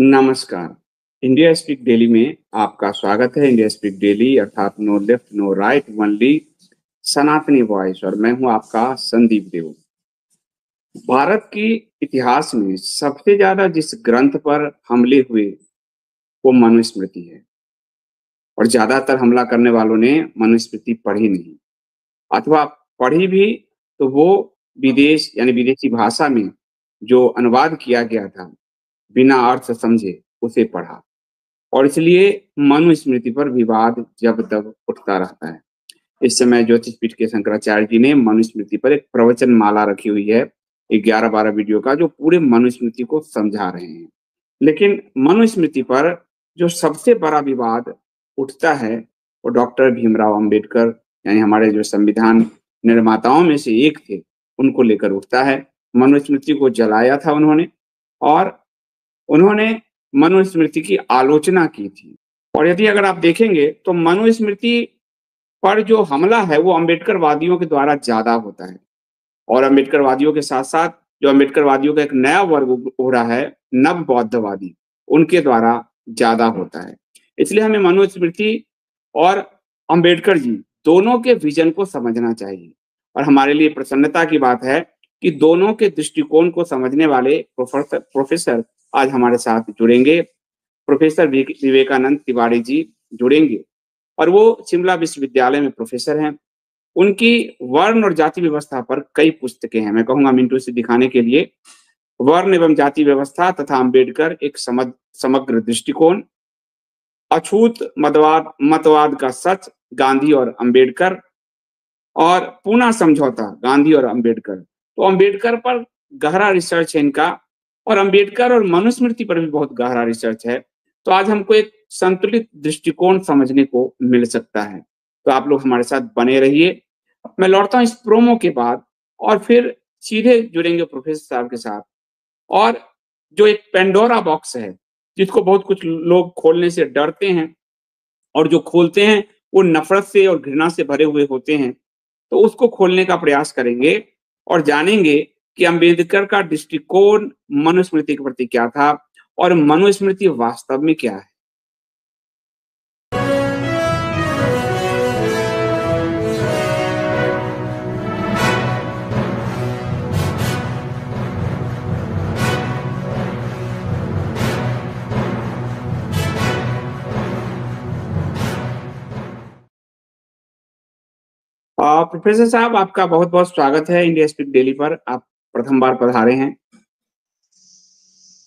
नमस्कार। India speak daily में आपका स्वागत है। इंडिया स्पीक डेली अर्थात no left no right only सनातनी वॉइस, और मैं हूं आपका संदीप देव। भारत की इतिहास में सबसे ज्यादा जिस ग्रंथ पर हमले हुए वो मनुस्मृति है, और ज्यादातर हमला करने वालों ने मनुस्मृति पढ़ी नहीं, अथवा पढ़ी भी तो वो विदेश यानी विदेशी भाषा में जो अनुवाद किया गया था बिना अर्थ समझे उसे पढ़ा, और इसलिए मनुस्मृति पर विवाद जब तब उठता रहता है। इस समय ज्योतिषपीठ के शंकराचार्य जी ने मनुस्मृति पर एक प्रवचन माला रखी हुई है, 11-12 वीडियो का, जो पूरे मनुस्मृति को समझा रहे हैं। लेकिन मनुस्मृति पर जो सबसे बड़ा विवाद उठता है वो डॉक्टर भीमराव अंबेडकर यानी हमारे जो संविधान निर्माताओं में से एक थे उनको लेकर उठता है। मनुस्मृति को जलाया था उन्होंने, और उन्होंने मनुस्मृति की आलोचना की थी। और यदि अगर आप देखेंगे तो मनुस्मृति पर जो हमला है वो अम्बेडकरवादियों के द्वारा ज्यादा होता है, और अम्बेडकरवादियों के साथ साथ जो अम्बेडकरवादियों का एक नया वर्ग हो रहा है, नव बौद्धवादी, उनके द्वारा ज्यादा होता है। इसलिए हमें मनुस्मृति और अम्बेडकर जी दोनों के विजन को समझना चाहिए, और हमारे लिए प्रसन्नता की बात है कि दोनों के दृष्टिकोण को समझने वाले प्रोफेसर आज हमारे साथ जुड़ेंगे। प्रोफेसर विवेकानंद तिवारी जी जुड़ेंगे, और वो शिमला विश्वविद्यालय में प्रोफेसर हैं। उनकी वर्ण और जाति व्यवस्था पर कई पुस्तकें हैं। मैं कहूंगा मिंटू से दिखाने के लिए, वर्ण एवं जाति व्यवस्था तथा अंबेडकर एक समग्र दृष्टिकोण, अछूत मतवाद का सच, गांधी और अंबेडकर, और पूना समझौता, गांधी और अंबेडकर। तो अंबेडकर पर गहरा रिसर्च है इनका, और अंबेडकर और मनुस्मृति पर भी बहुत गहरा रिसर्च है। तो आज हमको एक संतुलित दृष्टिकोण समझने को मिल सकता है। तो आप लोग हमारे साथ बने रहिए। मैं लौटता हूँ इस प्रोमो के बाद, और फिर सीधे जुड़ेंगे प्रोफेसर साहब के साथ। और जो एक पेंडोरा बॉक्स है जिसको बहुत कुछ लोग खोलने से डरते हैं, और जो खोलते हैं वो नफरत से और घृणा से भरे हुए होते हैं, तो उसको खोलने का प्रयास करेंगे और जानेंगे कि अंबेडकर का दृष्टिकोण मनुस्मृति के प्रति क्या था, और मनुस्मृति वास्तव में क्या है। प्रोफेसर साहब, आपका बहुत बहुत स्वागत है इंडिया स्पीक डेली पर। आप प्रथम बार पधारे हैं।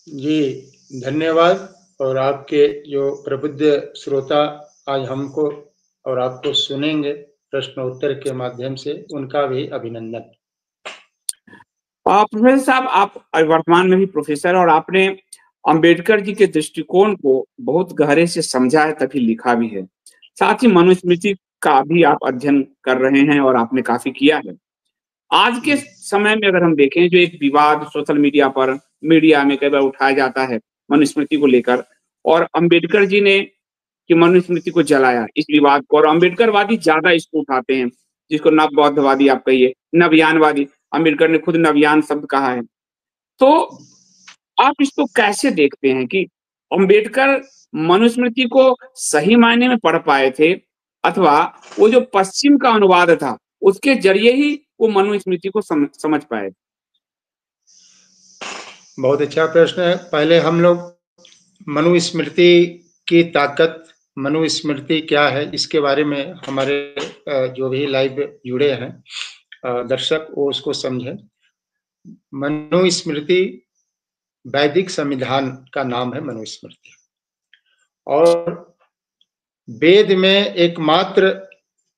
जी धन्यवाद। और आपके जो प्रबुद्ध श्रोता आज हमको और आपको सुनेंगे प्रश्न उत्तर के माध्यम से, उनका भी अभिनंदन। प्रोफेसर साहब, आप वर्तमान में भी प्रोफेसर, और आपने अंबेडकर जी के दृष्टिकोण को बहुत गहरे से समझा है, तभी लिखा भी है। साथ ही मनुस्मृति का भी आप अध्ययन कर रहे हैं और आपने काफी किया है। आज के समय में अगर हम देखें, जो एक विवाद सोशल मीडिया पर, मीडिया में कई बार उठाया जाता है मनुस्मृति को लेकर, और अंबेडकर जी ने कि मनुस्मृति को जलाया, इस विवाद को, और अंबेडकरवादी ज्यादा इसको उठाते हैं, जिसको नव बौद्धवादी आप कहिए, नवयानवादी। अंबेडकर ने खुद नवयान शब्द कहा है। तो आप इसको कैसे देखते हैं कि अंबेडकर मनुस्मृति को सही मायने में पढ़ पाए थे, अथवा वो जो पश्चिम का अनुवाद था उसके जरिए ही वो मनुस्मृति को समझ पाए? बहुत अच्छा प्रश्न है। पहले हम लोग मनुस्मृति की ताकत, मनुस्मृति क्या है, इसके बारे में हमारे जो भी लाइव जुड़े हैं दर्शक वो उसको समझें। मनुस्मृति वैदिक संविधान का नाम है मनुस्मृति, और वेद में एकमात्र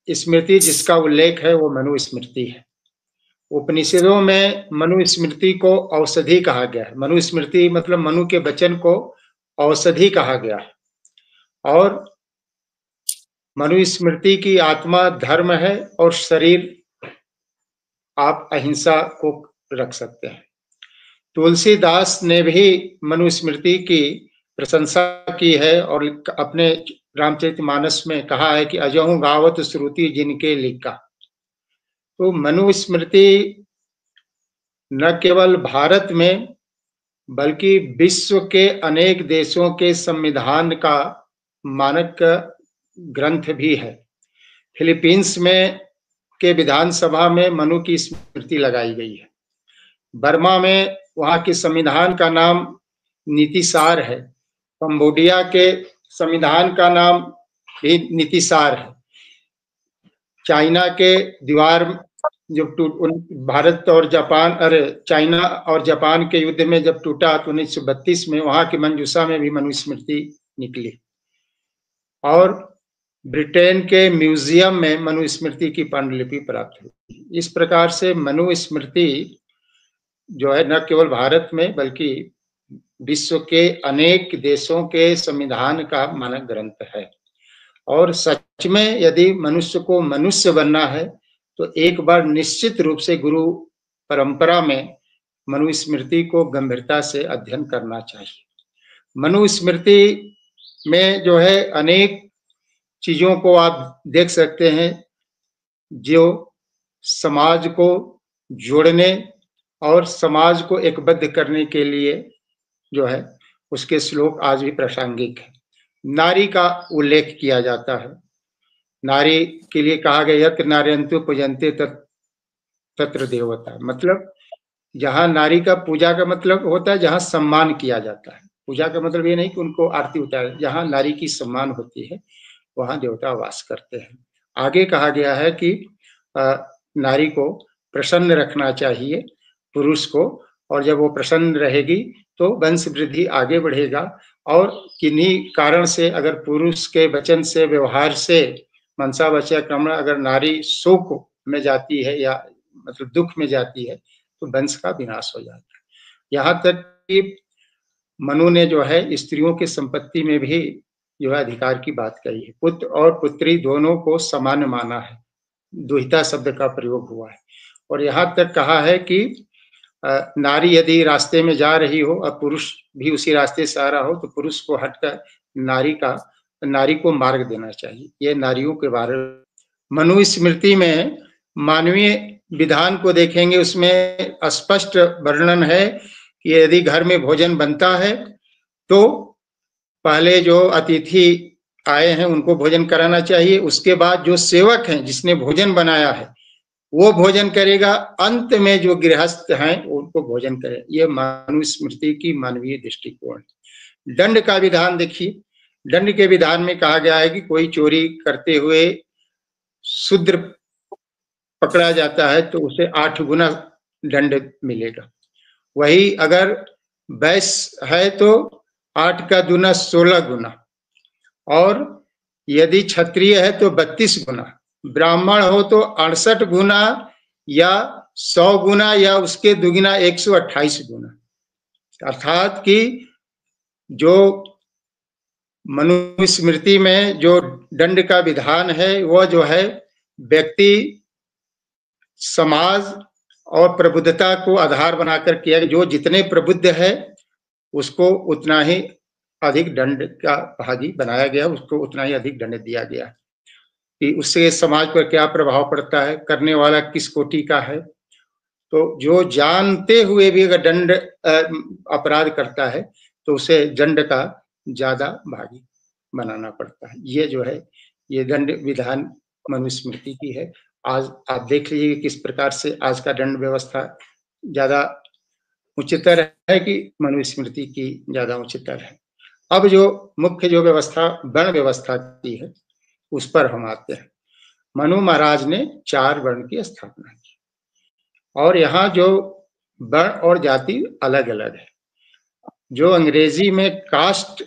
स्मृति जिसका उल्लेख है वो मनुस्मृति है। उपनिषदों में मनुस्मृति को औषधि कहा गया है। मनुस्मृति मतलब मनु के वचन को औषधि कहा गया है, और मनुस्मृति की आत्मा धर्म है, और शरीर आप अहिंसा को रख सकते हैं। तुलसीदास ने भी मनुस्मृति की प्रशंसा की है, और अपने रामचरितमानस में कहा है कि अजहु गावत श्रुति जिनके लिखा। तो मनुस्मृति न केवल भारत में बल्कि विश्व के अनेक देशों के संविधान का मानक ग्रंथ भी है। फिलीपींस में के विधानसभा में मनु की स्मृति लगाई गई है। बर्मा में वहां के संविधान का नाम नीतिसार है। कंबोडिया के संविधान का नाम भी नीतिसार है। चाइना के दीवार जो भारत और जापान, अरे चाइना और जापान के युद्ध में जब टूटा तो 1932 में वहां की मंजूषा में भी मनुस्मृति निकली। और ब्रिटेन के म्यूजियम में मनुस्मृति की पांडुलिपि प्राप्त हुई। इस प्रकार से मनुस्मृति जो है न केवल भारत में बल्कि विश्व के अनेक देशों के संविधान का मानक ग्रंथ है। और सच में यदि मनुष्य को मनुष्य बनना है तो एक बार निश्चित रूप से गुरु परंपरा में मनुस्मृति को गंभीरता से अध्ययन करना चाहिए। मनुस्मृति में जो है अनेक चीजों को आप देख सकते हैं जो समाज को जोड़ने और समाज को एकबद्ध करने के लिए जो है उसके श्लोक आज भी प्रासंगिक है। नारी का उल्लेख किया जाता है। नारी के लिए कहा गया यत्र नार्यन्तु पूजन्ते तत्र देवता, मतलब जहां नारी का पूजा का मतलब होता है जहां सम्मान किया जाता है। पूजा का मतलब ये नहीं कि उनको आरती उतारे, जहां नारी की सम्मान होती है वहां देवता वास करते हैं। आगे कहा गया है कि नारी को प्रसन्न रखना चाहिए पुरुष को, और जब वो प्रसन्न रहेगी तो वंश वृद्धि आगे बढ़ेगा। और किन्हीं कारण से अगर पुरुष के वचन से व्यवहार से मनसा वचन क्रमण अगर नारी शोक में जाती है या मतलब दुख में जाती है तो वंश का विनाश हो जाता है। यहाँ तक कि मनु ने जो है स्त्रियों की संपत्ति में भी जो है अधिकार की बात कही है। पुत्र और पुत्री दोनों को समान माना है। दुहिता शब्द का प्रयोग हुआ है। और यहाँ तक कहा है कि नारी यदि रास्ते में जा रही हो और पुरुष भी उसी रास्ते से आ रहा हो तो पुरुष को हटकर नारी को मार्ग देना चाहिए। ये नारियों के बारे में मनुस्मृति में मानवीय विधान को देखेंगे, उसमें स्पष्ट वर्णन है कि यदि घर में भोजन बनता है तो पहले जो अतिथि आए हैं उनको भोजन कराना चाहिए। उसके बाद जो सेवक हैं जिसने भोजन बनाया है वो भोजन करेगा। अंत में जो गृहस्थ हैं उनको भोजन करे। ये मनुस्मृति की मानवीय दृष्टिकोण। दंड का विधान देखिए। दंड के विधान में कहा गया है कि कोई चोरी करते हुए शूद्र पकड़ा जाता है तो उसे 8 गुना दंड मिलेगा। वही अगर वैश्य है तो 8 का दूना 16 गुना, और यदि क्षत्रिय है तो 32 गुना, ब्राह्मण हो तो 68 गुना या 100 गुना या उसके दुगुना 128 गुना। अर्थात कि जो मनुस्मृति में जो दंड का विधान है वह जो है व्यक्ति समाज और प्रबुद्धता को आधार बनाकर किया। जो जितने प्रबुद्ध है उसको उतना ही अधिक दंड का भागी बनाया गया, उसको उतना ही अधिक दंड दिया गया कि उससे समाज पर क्या प्रभाव पड़ता है, करने वाला किस कोटि का है। तो जो जानते हुए भी अगर दंड अपराध करता है तो उसे दंड का ज्यादा भागी बनाना पड़ता है। ये जो है ये दंड विधान मनुस्मृति की है। आज आप देख लीजिए किस प्रकार से आज का दंड व्यवस्था ज्यादा उच्चतर है कि मनुस्मृति की ज्यादा उच्चतर है। अब जो मुख्य जो व्यवस्था वर्ण व्यवस्था की है उस पर हम आते हैं। मनु महाराज ने 4 वर्ण की स्थापना की और यहाँ जो वर्ण और जाति अलग अलग है। जो अंग्रेजी में कास्ट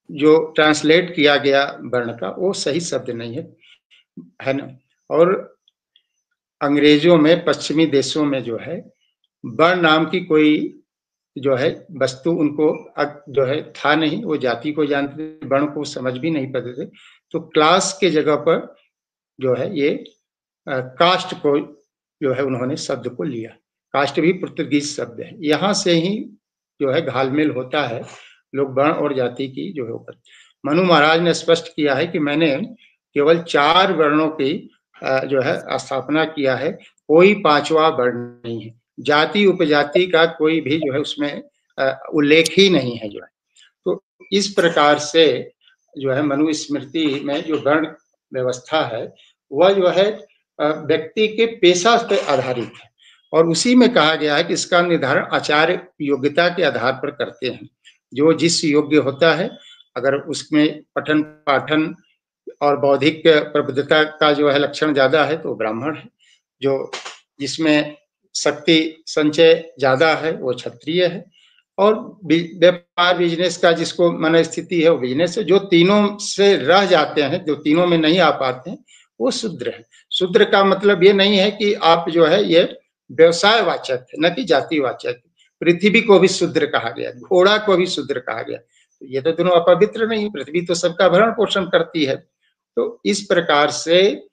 जो ट्रांसलेट किया गया वर्ण का वो सही शब्द नहीं है ना। और अंग्रेजों में पश्चिमी देशों में जो है वर्ण नाम की कोई जो है वस्तु उनको जो है था नहीं। वो जाति को जानते थे, वर्ण को समझ भी नहीं पाते थे। तो क्लास के जगह पर जो है ये कास्ट को जो है उन्होंने शब्द को लिया। कास्ट भी पुर्तगीज शब्द है। यहाँ से ही जो है घालमेल होता है लोग वर्ण और जाति की जो है। मनु महाराज ने स्पष्ट किया है कि मैंने केवल 4 वर्णों की जो है स्थापना किया है, कोई 5वां वर्ण नहीं है। जाति उपजाति का कोई भी जो है उसमें उल्लेख ही नहीं है जो है। तो इस प्रकार से जो है मनुस्मृति में जो वर्ण व्यवस्था है वह जो है व्यक्ति के पेशा पे आधारित है, और उसी में कहा गया है कि इसका निर्धारण आचार्य योग्यता के आधार पर करते हैं। जो जिस योग्य होता है, अगर उसमें पठन पाठन और बौद्धिक प्रबुद्धता का जो है लक्षण ज्यादा है तो ब्राह्मण है, जो जिसमें शक्ति संचय ज्यादा है वो क्षत्रिय है, और व्यापार बिजनेस का जिसको मन स्थिति है वो बिजनेस है। जो तीनों से रह जाते हैं, जो तीनों में नहीं आ पाते हैं, वो शूद्र है। शूद्र का मतलब ये नहीं है कि आप जो है ये व्यवसाय वाचक है, न कि जाति वाचक। पृथ्वी को भी शूद्र कहा गया, घोड़ा को भी शूद्र कहा गया। तो ये तो दोनों अपवित्र नहीं, पृथ्वी तो सबका भरण पोषण करती है। तो इस प्रकार से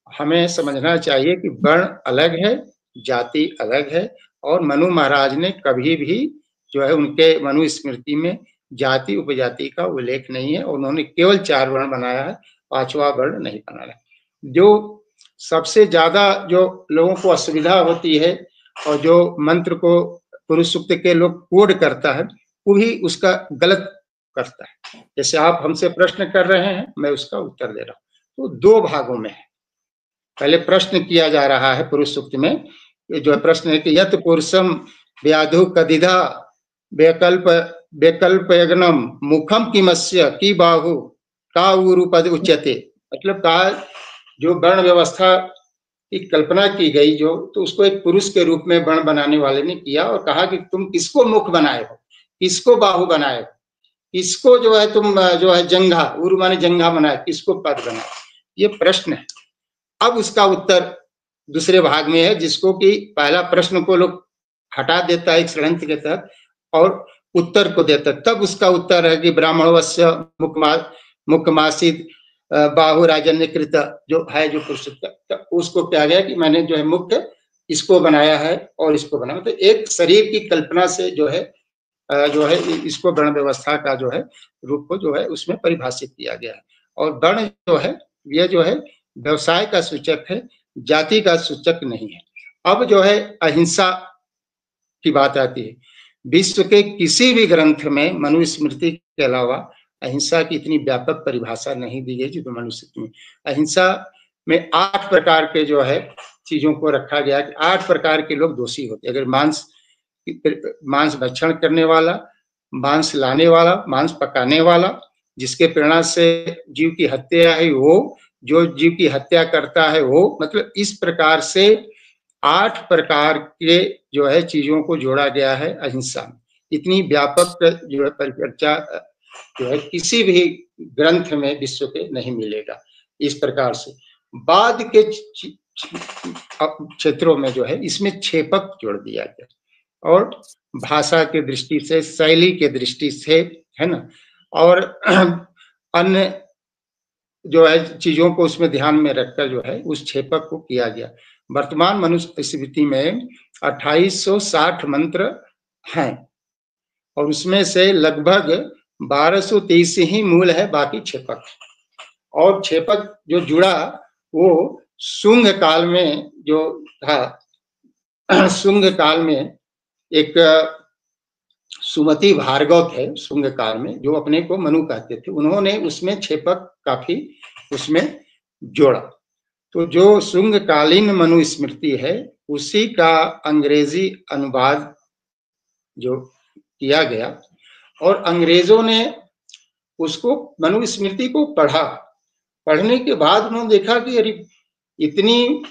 हमें समझना चाहिए कि वर्ण अलग है, जाति अलग है, और मनु महाराज ने कभी भी जो है उनके मनुस्मृति में जाति उपजाति का उल्लेख नहीं है, और उन्होंने केवल 4 वर्ण बनाया है, 5वां वर्ण नहीं बनाया। जो सबसे ज्यादा जो लोगों को असुविधा होती है और जो मंत्र को पुरुष सूक्त के लोग कोड करता है वो भी उसका गलत करता है। जैसे आप हमसे प्रश्न कर रहे हैं, मैं उसका उत्तर दे रहा हूँ। तो 2 भागों में है। पहले प्रश्न किया जा रहा है पुरुष सूक्त में, जो है प्रश्न है कि यत पुरुषम व्याधु कदिधा वैकल्प वैकल्प यज्ञम मुखम किमस्य की बाहु का उरुपद उच्यते। मतलब कहा जो वर्ण व्यवस्था की कल्पना की गई जो, तो उसको एक पुरुष के रूप में वर्ण बनाने वाले ने किया और कहा कि तुम किसको मुख बनाए हो, किसको बाहु बनाए हो, किसको जो है तुम जो है जंघा, उरु माने जंघा बनाए, किसको पद बनाए। ये प्रश्न है। अब उसका उत्तर दूसरे भाग में है, जिसको कि पहला प्रश्न को लोग हटा देता है एक षड्यंत्र के तहत और उत्तर को देता है। तब उसका उत्तर है कि ब्राह्मणवस्य मुखमासित बाहु राजन्यकृत जो है जो पुरुष, उसको क्या गया कि मैंने जो है मुख्य इसको बनाया है और इसको बनाया। तो एक शरीर की कल्पना से जो है इसको वर्ण व्यवस्था का जो है रूप को जो है उसमें परिभाषित किया गया है। और वर्ण जो है ये जो है व्यवसाय का सूचक है, जाति का सूचक नहीं है। अब जो है अहिंसा की बात आती है। विश्व के किसी भी ग्रंथ में मनुस्मृति के अलावा अहिंसा की इतनी व्यापक परिभाषा नहीं दी गई जितनी मनुस्मृति में। अहिंसा में 8 प्रकार के जो है चीजों को रखा गया कि 8 प्रकार के लोग दोषी होते। अगर मांस भक्षण करने वाला, मांस लाने वाला, मांस पकाने वाला, जिसके प्रेरणा से जीव की हत्या है वो, जो जीव की हत्या करता है वो, मतलब इस प्रकार से 8 प्रकार के जो है चीजों को जोड़ा गया है अहिंसा में। इतनी व्यापक जो है परिचर्चा जो है किसी भी ग्रंथ में विश्व के नहीं मिलेगा। इस प्रकार से बाद के क्षेत्रों में जो है इसमें छेपक जोड़ दिया गया, और भाषा की दृष्टि से, शैली के दृष्टि से, है ना, और अन्य जो है चीजों को उसमें ध्यान में रखकर जो है उस छेपक को किया गया। वर्तमान मनुस्मृति में 2860 मंत्र हैं और उसमें से लगभग 1230 ही मूल है, बाकी छेपक। और छेपक जो जुड़ा वो शुंग काल में जो था, शुंग काल में एक सुमति भार्गव थे शुंग काल में, जो अपने को मनु कहते थे, उन्होंने उसमें छेपक काफी उसमें जोड़ा। तो जो शुंग कालीन मनुस्मृति है उसी का अंग्रेजी अनुवाद जो किया गया, और अंग्रेजों ने उसको मनुस्मृति को पढ़ा। पढ़ने के बाद उन्होंने देखा कि अरे इतनी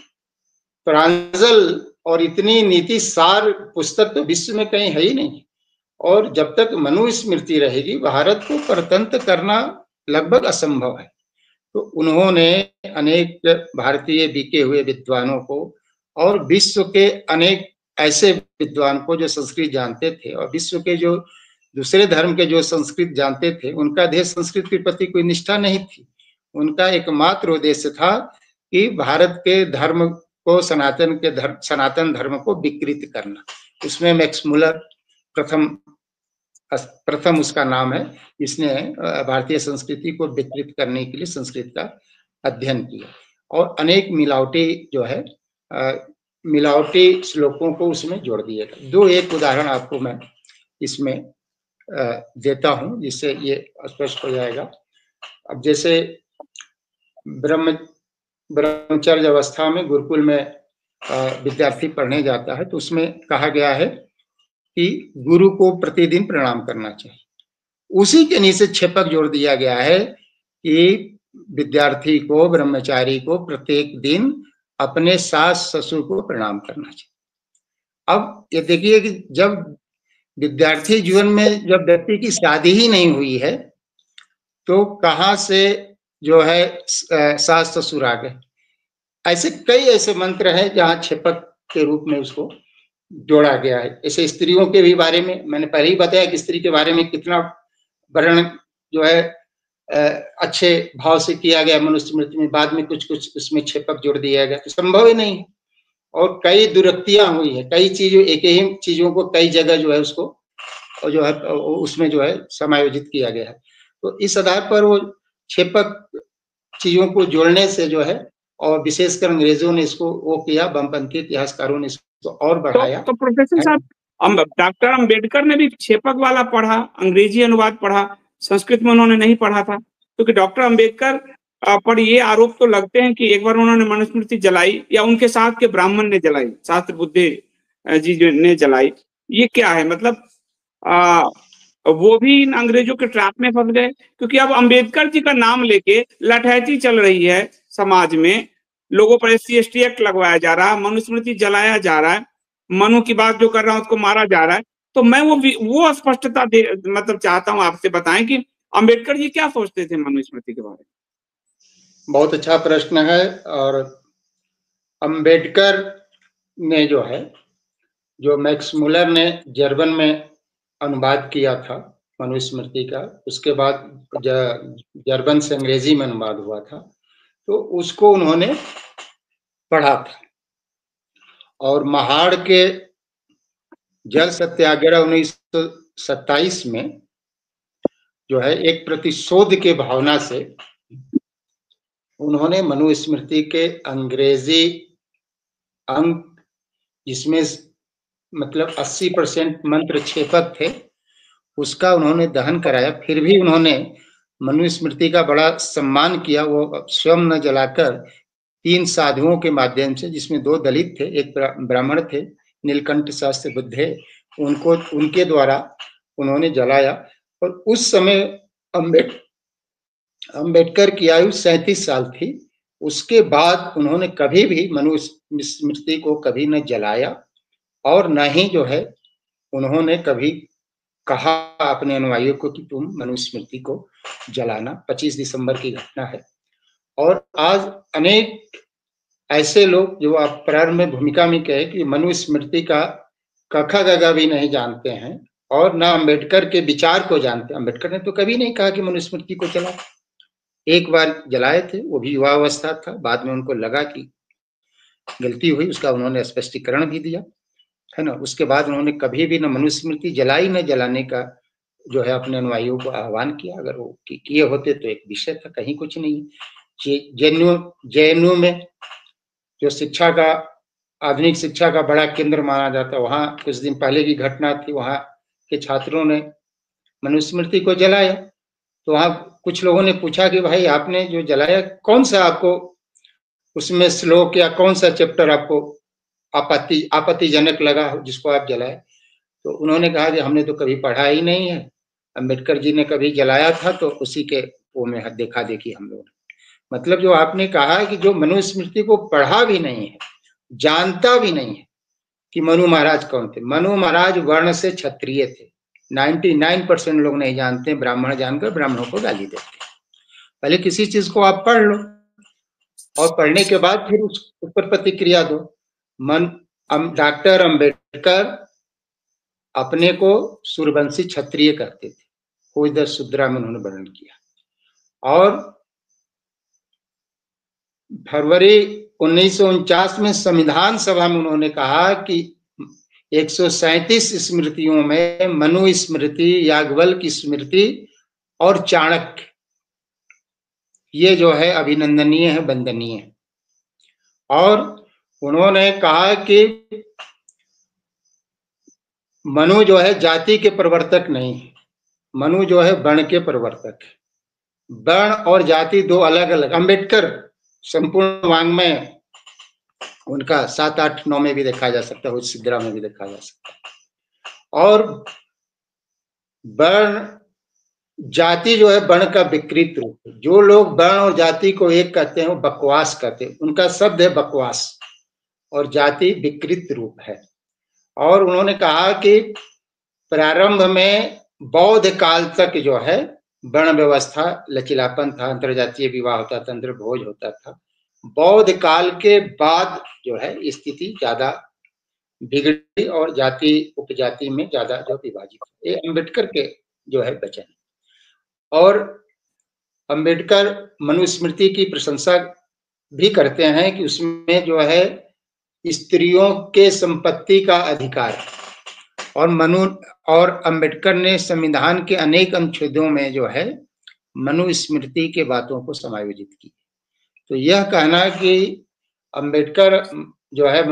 प्रांजल और इतनी नीति सार पुस्तक तो विश्व में कहीं है ही नहीं, और जब तक मनुस्मृति रहेगी भारत को परतंत्र करना लगभग असंभव है। तो उन्होंने अनेक भारतीय बिके हुए विद्वानों को और विश्व के अनेक ऐसे विद्वान को जो संस्कृत जानते थे, और विश्व के जो दूसरे धर्म के जो संस्कृत जानते थे, उनका देश संस्कृत के प्रति कोई निष्ठा नहीं थी। उनका एकमात्र उद्देश्य था कि भारत के धर्म को, सनातन धर्म को विकृत करना। उसमें मैक्स मुलर प्रथम उसका नाम है, इसने भारतीय संस्कृति को विकृत करने के लिए संस्कृत का अध्ययन किया और अनेक मिलावटी जो है मिलावटी श्लोकों को उसमें जोड़ दिया। 2 एक उदाहरण आपको मैं इसमें देता हूं, जिससे ये स्पष्ट हो जाएगा। अब जैसे ब्रह्मचर्य अवस्था में गुरुकुल में विद्यार्थी पढ़ने जाता है, तो उसमें कहा गया है कि गुरु को प्रतिदिन प्रणाम करना चाहिए। उसी के नीचे छेपक जोड़ दिया गया है कि विद्यार्थी को, ब्रह्मचारी को प्रत्येक दिन अपने सास ससुर को प्रणाम करना चाहिए। अब ये देखिए कि जब विद्यार्थी जीवन में जब व्यक्ति की शादी ही नहीं हुई है, तो कहाँ से जो है सास ससुर आ गए। ऐसे कई ऐसे मंत्र हैं जहाँ छेपक के रूप में उसको जोड़ा गया है। ऐसे स्त्रियों के भी बारे में मैंने पहले ही बताया कि स्त्री के बारे में कितना वर्णन जो है अच्छे भाव से किया गया मनुस्मृति में। बाद में कुछ कुछ उसमें छेपक जोड़ दिया गया, तो संभव ही नहीं है। और कई दुरुक्तियां हुई है, कई चीजों, एक ही चीजों को कई जगह जो है उसको और जो है उसमें जो है समायोजित किया गया है। तो इस आधार पर वो छेपक चीजों को जोड़ने से जो है, और विशेषकर अंग्रेजों ने इसको वो किया, वामपंथी इतिहासकारों ने इसको और बढ़ाया। तो प्रोफेसर साहब, डॉक्टर अंबेडकर ने भी छेपक वाला पढ़ा, अंग्रेजी अनुवाद पढ़ा, संस्कृत में उन्होंने नहीं पढ़ा था, क्योंकि डॉक्टर अंबेडकर पर ये आरोप तो लगते हैं कि एक बार उन्होंने मनुस्मृति जलाई, या उनके साथ के ब्राह्मण ने जलाई, शास्त्र बुद्धे जी ने जलाई। ये क्या है, मतलब वो भी इन अंग्रेजों के ट्रैप में फंस गए? क्योंकि अब अंबेडकर जी का नाम लेके लठैती चल रही है समाज में, लोगों पर SC/ST एक्ट लगवाया जा रहा है, मनुस्मृति जलाया जा रहा है, मनु की बात जो कर रहा है उसको मारा जा रहा है। तो मैं वो स्पष्टता मतलब चाहता हूं, आपसे बताएं कि अंबेडकर जी क्या सोचते थे मनुस्मृति के बारे में। बहुत अच्छा प्रश्न है। और अंबेडकर ने जो है, जो मैक्स मुलर ने जर्मन में अनुवाद किया था मनुस्मृति का, उसके बाद जर्मन से अंग्रेजी में अनुवाद हुआ था, तो उसको उन्होंने पढ़ा था। और महाड़ के जल सत्याग्रह 1927 में जो है एक प्रतिशोध के भावना से उन्होंने मनुस्मृति के अंग्रेजी अंक, जिसमें मतलब 80% मंत्र छेपक थे, उसका उन्होंने दहन कराया। फिर भी उन्होंने मनुस्मृति का बड़ा सम्मान किया। वो स्वयं न जलाकर 3 साधुओं के माध्यम से, जिसमें 2 दलित थे, एक ब्राह्मण थे, नीलकंठ शास्त्री बुद्धे, उनको उनके द्वारा उन्होंने जलाया। और उस समय अंबेडकर की आयु 37 साल थी। उसके बाद उन्होंने कभी भी मनुस्मृति को कभी न जलाया, और न ही जो है उन्होंने कभी कहा अपने अनुयायियों को कि तुम मनुस्मृति को जलाना। 25 दिसंबर की घटना है। और आज अनेक ऐसे लोग जो आप प्रारंभ में भूमिका में कहे कि मनुस्मृति का कखा गगा भी नहीं जानते हैं, और ना अंबेडकर के विचार को जानते हैं। अंबेडकर ने तो कभी नहीं कहा कि मनुस्मृति को जला। एक बार जलाए थे, वो भी युवावस्था था, बाद में उनको लगा कि गलती हुई, उसका उन्होंने स्पष्टीकरण भी दिया, है ना। उसके बाद उन्होंने कभी भी न मनुस्मृति जलाई, न जलाने का जो है अपने अनुयायियों को आह्वान किया। अगर वो किए होते तो एक विषय था, कहीं कुछ नहीं। JNU में जो शिक्षा का, आधुनिक शिक्षा का बड़ा केंद्र माना जाता, वहां कुछ दिन पहले की घटना थी, वहां के छात्रों ने मनुस्मृति को जलाया। तो वहां कुछ लोगों ने पूछा कि भाई आपने जो जलाया, कौन सा आपको उसमें श्लोक या कौन सा चैप्टर आपको आपत्तिजनक लगा जिसको आप जलाए? तो उन्होंने कहा कि हमने तो कभी पढ़ा ही नहीं है, अंबेडकर जी ने कभी जलाया था तो उसी के वो में देखा देखी हम लोग। मतलब जो आपने कहा कि जो मनुस्मृति को पढ़ा भी नहीं है, जानता भी नहीं है कि मनु महाराज कौन थे। मनु महाराज वर्ण से क्षत्रिय थे। 99% लोग नहीं जानते, ब्राह्मण जानकर ब्राह्मणों को गाली देते। पहले किसी चीज को आप पढ़ लो, और पढ़ने के बाद फिर उस पर प्रतिक्रिया दो। डॉक्टर अंबेडकर अपने को सूर्यवंशी क्षत्रिय करते थे, कोई शूद्रा में उन्होंने वर्णन किया। और फरवरी 1949 में संविधान सभा में उन्होंने कहा कि 137 स्मृतियों में मनु स्मृति, याज्ञवल्क्य स्मृति और चाणक्य, ये जो है अभिनंदनीय है, वंदनीय है। और उन्होंने कहा कि मनु जो है जाति के प्रवर्तक नहीं है, मनु जो है वर्ण के प्रवर्तक है। वर्ण और जाति दो अलग अलग। अंबेडकर संपूर्ण वाङ्मय उनका 7, 8, 9 में भी देखा जा सकता है, उस सिद्रा में भी देखा जा सकता है। और वर्ण जाति जो है वर्ण का विकृत रूप है। जो लोग वर्ण और जाति को एक कहते हैं वो बकवास कहते हैं, उनका शब्द है बकवास, और जाति विकृत रूप है। और उन्होंने कहा कि प्रारंभ में बौद्ध काल तक जो है वर्ण व्यवस्था लचीलापन था, अंतरजातीय विवाह होता था, अंतर्भोज होता था। बौद्ध काल के बाद जो है स्थिति ज्यादा बिगड़ी और जाति उपजाति में ज्यादा जो विभाजित। ये अम्बेडकर के जो है वचन। और अम्बेडकर मनुस्मृति की प्रशंसा भी करते हैं कि उसमें जो है स्त्रियों के संपत्ति का अधिकार, और अम्बेडकर ने संविधान के अनेक अनुच्छेदों में जो है मनुस्मृति के बातों को समायोजित की। तो यह कहना कि अम्बेडकर जो है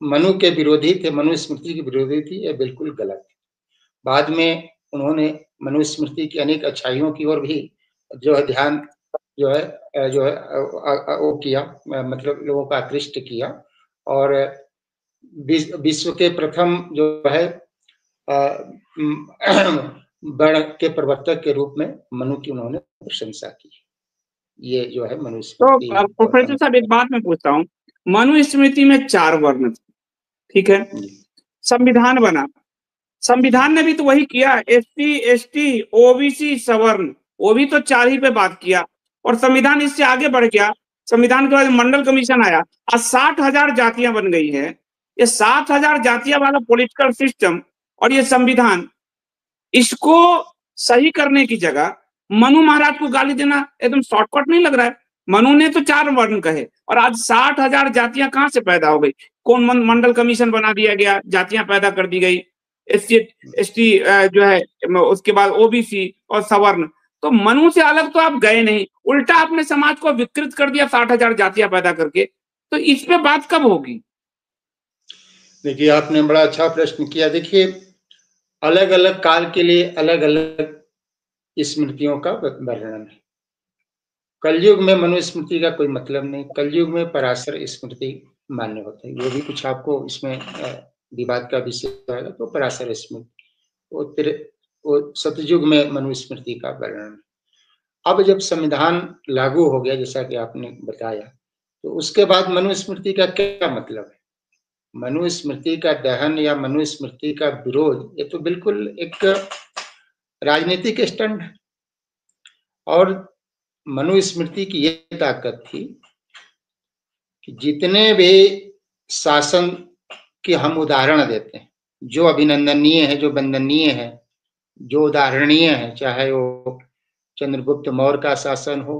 मनु के विरोधी थे, मनुस्मृति के विरोधी थी, यह बिल्कुल गलत है। बाद में उन्होंने मनुस्मृति की अनेक अच्छाइयों की ओर भी जो है ध्यान जो है वो किया, मतलब लोगों का आकृष्ट किया। और विश्व के प्रथम जो है वर्ण के प्रवर्तक के रूप में मनु की उन्होंने प्रशंसा की। ये जो है मनुस्मृति। तो प्रोफेसर साहब एक बात मैं पूछता हूँ, मनुस्मृति में 4 वर्ण थे, ठीक है, संविधान बना, संविधान ने भी तो वही किया, एसटी, एसटी, ओबीसी, सवर्ण, वो भी तो 4 ही पे बात किया। और संविधान इससे आगे बढ़ गया। संविधान के बाद मंडल कमीशन आया, आज 60,000 जातियां बन गई है। ये 60,000 जातियां वाला पॉलिटिकल सिस्टम और ये संविधान, इसको सही करने की जगह मनु महाराज को गाली देना एकदम शॉर्टकट नहीं लग रहा है? मनु ने तो 4 वर्ण कहे और आज 60,000 जातियां कहां से पैदा हो गई? कौन मंडल कमीशन बना दिया गया, जातियां पैदा कर दी गई, एसटी जो है, उसके बाद ओबीसी और सवर्ण। तो मनु से अलग तो आप गए नहीं, उल्टा आपने समाज को विकृत कर दिया 60,000 जातियां पैदा करके। तो इस पे बात कब होगी? देखिए, आपने बड़ा अच्छा प्रश्न किया। देखिए, अलग अलग काल के लिए अलग अलग स्मृतियों का वर्णन है। कलयुग में मनुस्मृति का कोई मतलब नहीं, कलयुग में पराशर स्मृति मान्य होता है। वो भी कुछ आपको इसमें विवाद का विषय है, तो पराशर स्मृति वो सतयुग में मनुस्मृति का वर्णन। अब जब संविधान लागू हो गया, जैसा कि आपने बताया, तो उसके बाद मनुस्मृति का क्या मतलब है? मनुस्मृति का दहन या मनुस्मृति का विरोध, ये तो बिल्कुल एक राजनीतिक स्टंट है। और मनुस्मृति की ये ताकत थी कि जितने भी शासन के हम उदाहरण देते हैं, जो अभिनंदनीय है, जो वंदनीय है, जो उदाहरणीय है, चाहे वो चंद्रगुप्त मौर्य का शासन हो,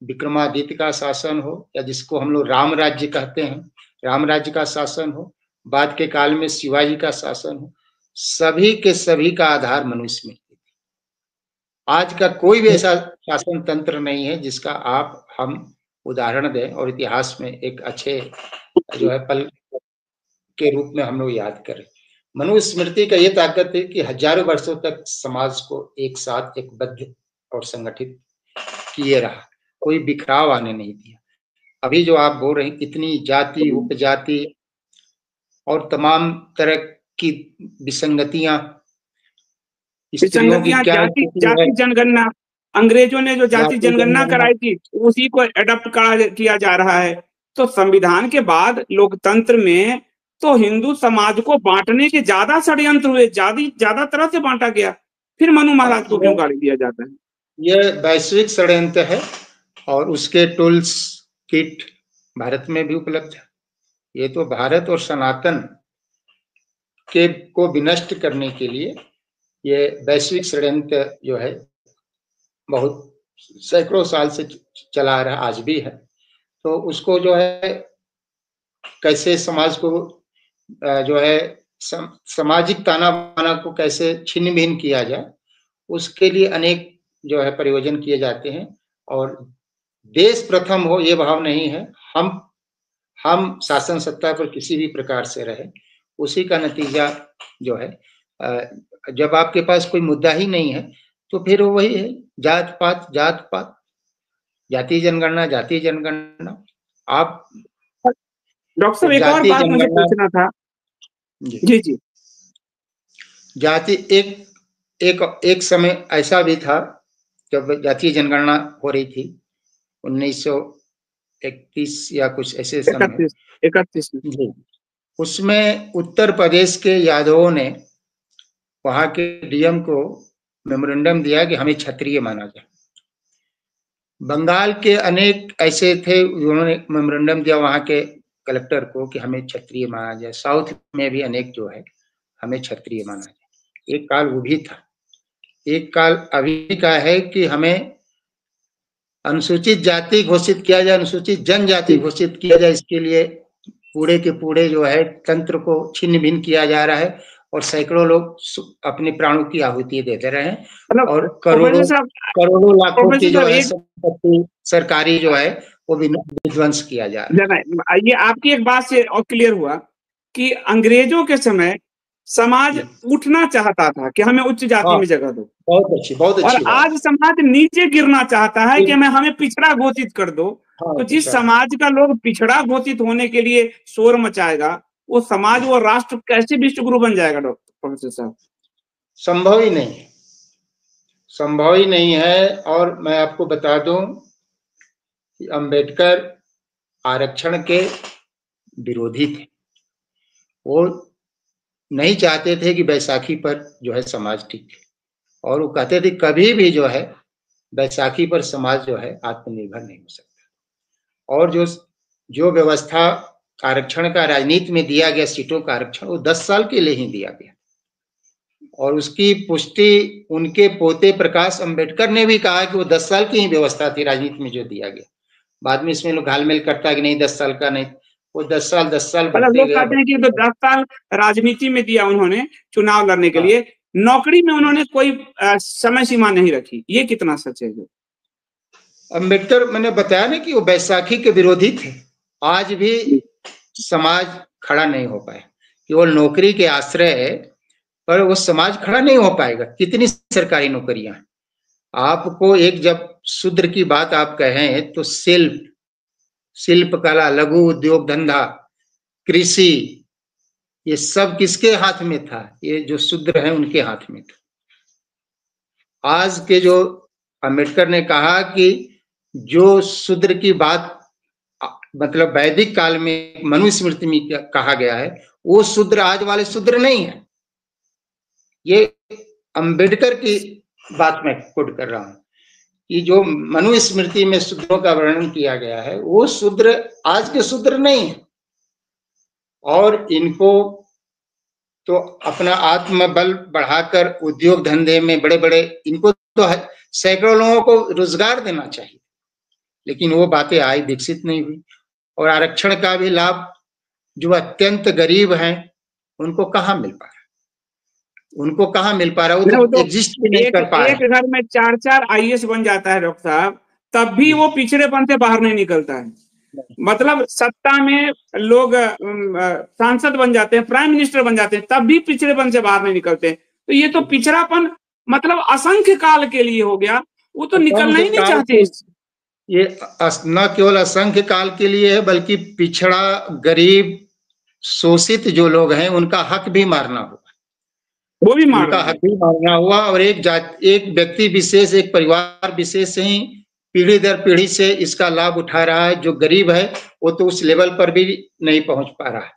विक्रमादित्य का शासन हो, या जिसको हम लोग राम राज्य कहते हैं, राम राज्य का शासन हो, बाद के काल में शिवाजी का शासन हो, सभी के सभी का आधार मनुस्मृति थी। आज का कोई भी ऐसा शासन तंत्र नहीं है जिसका हम उदाहरण दें और इतिहास में एक अच्छे जो है पल के रूप में हम लोग याद करें। मनुस्मृति का ये ताकत है कि हजारों वर्षों तक समाज को एक साथ एक बद्ध और संगठित किए रहा, कोई बिखराव आने नहीं दिया। अभी जो आप बोल रहे हैं, इतनी जाति उपजाति और तमाम तरह की विसंगतियां, जाति जनगणना, अंग्रेजों ने जो जाति जनगणना कराई थी उसी को एडॉप्ट किया जा रहा है। तो संविधान के बाद लोकतंत्र में तो हिंदू समाज को बांटने के ज्यादा षड्यंत्र हुए, ज्यादा तरह से बांटा गया, फिर मनु महाराज को क्यों गाली दिया जाता है? यह वैश्विक षड्यंत्र है और उसके टूल्स किट भारत में भी उपलब्ध है। ये तो भारत और सनातन को विनष्ट करने के लिए ये वैश्विक षड्यंत्र जो है बहुत सैकड़ों साल से चला रहा, आज भी है। तो उसको जो है कैसे समाज को जो है सामाजिक ताना बाना को कैसे छिन्न भिन्न किया जाए, उसके लिए अनेक जो है प्रयोजन किए जाते हैं। और देश प्रथम हो ये भाव नहीं है, हम शासन सत्ता पर किसी भी प्रकार से रहे, उसी का नतीजा जो है जब आपके पास कोई मुद्दा ही नहीं है तो फिर वही है जात पात, जातीय जनगणना, जातीय जनगणना। आप डॉक्टर साहब एक और जातीय बात मुझे जनगणना पूछना था। जी जी जी। जाति एक समय ऐसा भी था जब जातीय जनगणना हो रही थी 1931 या कुछ ऐसे समय 31 में। जी, उसमें उत्तर प्रदेश के यादवों ने वहां के डीएम को मेमोरेंडम दिया कि हमें क्षत्रिय माना जाए। बंगाल के अनेक ऐसे थे, उन्होंने मेमोरेंडम दिया वहां के कलेक्टर को कि हमें क्षत्रिय माना जाए। साउथ में भी अनेक जो है हमें क्षत्रिय माना जाए। एक काल वो भी था। एक काल अभी का है कि हमें अनुसूचित जाति घोषित किया जाए, अनुसूचित जनजाति घोषित किया जाए। इसके लिए पूरे के पूरे जो है तंत्र को छिन्न भिन्न किया जा रहा है और सैकड़ों लोग अपने प्राणों की आहुति देते रहे हैं मतलब और प्रोफेसर साहब, करोड़ों लाखों की जो है एक संपत्ति सरकारी जो है वो भी विध्वंस किया जा रहा है। ये आपकी एक बात से और क्लियर हुआ कि अंग्रेजों के समय समाज उठना चाहता था कि हमें उच्च जाति में जगह दो। बहुत और अच्छी बात। आज समाज नीचे गिरना चाहता है कि हमें पिछड़ा घोषित कर दो। तो जिस समाज का लोग पिछड़ा घोषित होने के लिए शोर मचाएगा, वो समाज, वो राष्ट्र कैसे विश्व गुरु बन जाएगा डॉक्टर प्रोफेसर साहब? संभव ही नहीं है, संभव ही नहीं है। और मैं आपको बता दूं कि अंबेडकर आरक्षण के विरोधी थे। वो नहीं चाहते थे कि बैसाखी पर जो है समाज टिके और वो कहते थे कभी भी जो है बैसाखी पर समाज जो है आत्मनिर्भर नहीं हो सकता। और जो व्यवस्था आरक्षण का राजनीति में दिया गया, सीटों का आरक्षण, वो 10 साल के लिए ही दिया गया और उसकी पुष्टि उनके पोते प्रकाश अंबेडकर ने भी कहा कि वो 10 साल की ही व्यवस्था थी राजनीति में जो दिया गया। बाद में इसमें लोग घालमेल करता है कि नहीं 10 साल का नहीं, वो 10 साल मतलब लोग कहते हैं कि तो 10 साल राजनीति में दिया उन्होंने चुनाव लड़ने के लिए, नौकरी में उन्होंने कोई समय सीमा नहीं रखी। ये कितना सच है? जो अंबेडकर, मैंने बताया ना कि वो बैसाखी के विरोधी थे। आज भी समाज खड़ा नहीं हो पाया, केवल नौकरी के आश्रय पर वो समाज खड़ा नहीं हो पाएगा। कितनी सरकारी नौकरियां हैं। आपको एक जब शूद्र की बात आप कहें तो शिल्प कला, लघु उद्योग धंधा, कृषि, ये सब किसके हाथ में था? ये जो शूद्र हैं उनके हाथ में था। आज के जो अंबेडकर ने कहा कि जो शूद्र की बात मतलब वैदिक काल में मनुस्मृति में कहा गया है, वो शूद्र आज वाले शूद्र नहीं है। ये अंबेडकर की बात मैं कोट कर रहा हूं कि जो मनुस्मृति में शूद्रों का वर्णन किया गया है वो शूद्र आज के शूद्र नहीं है। और इनको तो अपना आत्मबल बढ़ाकर उद्योग धंधे में बड़े बड़े, इनको तो सैकड़ों लोगों को रोजगार देना चाहिए, लेकिन वो बातें आई, विकसित नहीं हुई। और आरक्षण का भी लाभ जो अत्यंत गरीब हैं उनको कहाँ मिल पा रहा है, उनको कहाँ मिल पा रहा है? वो तो एग्जिस्ट भी नहीं कर पा रहा। एक घर में 4-4 आईएएस बन जाता है डॉक्टर साहब, तब भी वो पिछड़ेपन से बाहर नहीं निकलता है। मतलब सत्ता में लोग सांसद बन जाते हैं, प्राइम मिनिस्टर बन जाते हैं, तब भी पिछड़ेपन से बाहर नहीं निकलते। तो ये तो पिछड़ापन मतलब असंख्य काल के लिए हो गया, वो तो निकलना ही नहीं चाहते। ये न केवल असंख्य काल के लिए है, बल्कि पिछड़ा, गरीब, शोषित जो लोग हैं उनका हक भी मारना हुआ, वो भी उनका हक भी मारना हुआ। और एक व्यक्ति विशेष, एक परिवार विशेष से ही पीढ़ी दर पीढ़ी से इसका लाभ उठा रहा है। जो गरीब है वो तो उस लेवल पर भी नहीं पहुंच पा रहा है।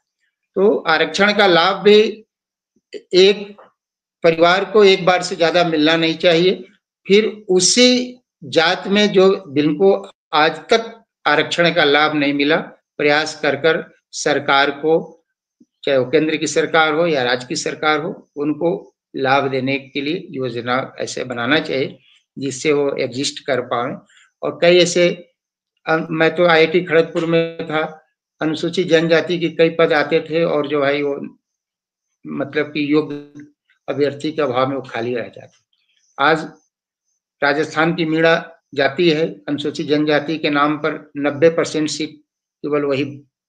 तो आरक्षण का लाभ भी एक परिवार को एक बार से ज्यादा मिलना नहीं चाहिए। फिर उसी जात में जो जिनको आज तक आरक्षण का लाभ नहीं मिला, प्रयास कर सरकार को, चाहे वो केंद्र की सरकार हो या राज्य की सरकार हो, उनको लाभ देने के लिए योजना ऐसे बनाना चाहिए जिससे वो एग्जिस्ट कर पाए। और कई ऐसे, मैं तो आईआईटी खड़गपुर में था, अनुसूचित जनजाति के कई पद आते थे और जो है वो मतलब कि योग्य अभ्यर्थी के अभाव में वो खाली रह जाते। आज राजस्थान की मीणा जाति है, अनुसूचित जनजाति के नाम पर 90% सीट केवल वही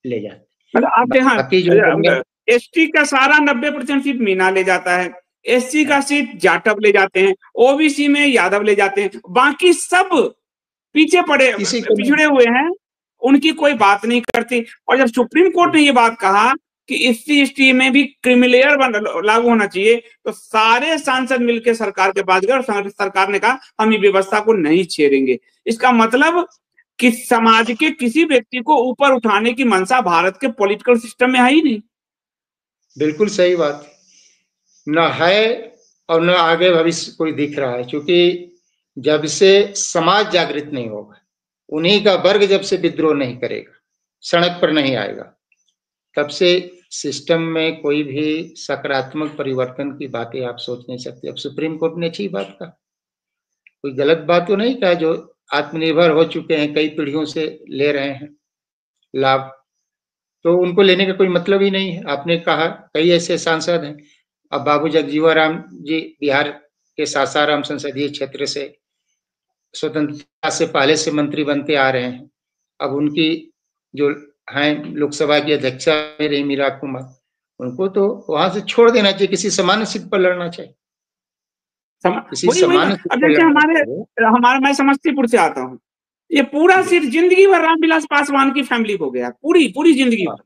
ले जाते। मतलब आपके यहाँ एसटी का सारा 90% सीट मीना ले जाता है, एससी का सीट जाटव ले जाते हैं, ओबीसी में यादव ले जाते हैं, बाकी सब पीछे पड़े किसी को नहीं। पिछड़े हुए हैं, उनकी कोई बात नहीं करती। और जब सुप्रीम कोर्ट ने ये बात कहा कि एससी एसटी में भी क्रीमीलेयर लागू होना चाहिए, तो सारे सांसद मिलकर सरकार के पास गए और सरकार ने कहा हम ये व्यवस्था को नहीं छेड़ेंगे। इसका मतलब कि समाज के किसी व्यक्ति को ऊपर उठाने की मंशा भारत के पॉलिटिकल सिस्टम में है ही नहीं। बिल्कुल सही बात, न है और न आगे भविष्य कोई दिख रहा है, क्योंकि जब से समाज जागृत नहीं होगा, उन्हीं का वर्ग जब से विद्रोह नहीं करेगा, सड़क पर नहीं आएगा, तब से सिस्टम में कोई भी सकारात्मक परिवर्तन की बातें आप सोच नहीं सकते। अब सुप्रीम कोर्ट ने अच्छी बात कहा, कोई गलत बात तो नहीं कहा, जो आत्मनिर्भर हो चुके हैं, कई पीढ़ियों से ले रहे हैं लाभ, तो उनको लेने का कोई मतलब ही नहीं है। आपने कहा कई ऐसे सांसद हैं, अब बाबू जगजीवन राम जी बिहार के सासाराम संसदीय क्षेत्र से स्वतंत्रता से पहले से मंत्री बनते आ रहे हैं। अब उनकी जो हैं लोकसभा की अध्यक्षा रही मीरा कुमार, उनको तो वहां से छोड़ देना चाहिए, किसी सामान्य सीट पर लड़ना चाहिए, किसी वही वही सामान्य सीट अब पर जैसे लड़ना चाहिए। हमारे मैं समस्तीपुर से आता हूँ, ये पूरा जी, सीट जिंदगी भर रामविलास पासवान की फैमिली को गया, पूरी पूरी जिंदगी हाँ, भर।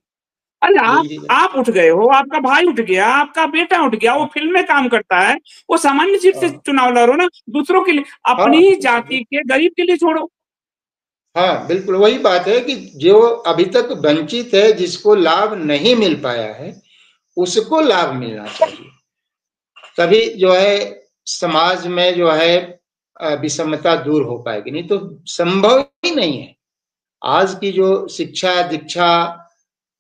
अरे जिंदगी में, आप उठ गए हो, आपका भाई उठ गया, आपका बेटा उठ गया, वो फिल्म में काम करता है, वो सामान्य सीट से हाँ, चुनाव लड़ो ना, दूसरों के लिए, अपनी ही जाति के गरीब के लिए छोड़ो। हाँ, बिल्कुल वही बात है कि जो अभी तक वंचित है, जिसको लाभ नहीं मिल पाया है, उसको लाभ मिलना चाहिए। तभी जो है समाज में जो है विषमता दूर हो पाएगी, नहीं तो संभव ही नहीं है। आज की जो शिक्षा दीक्षा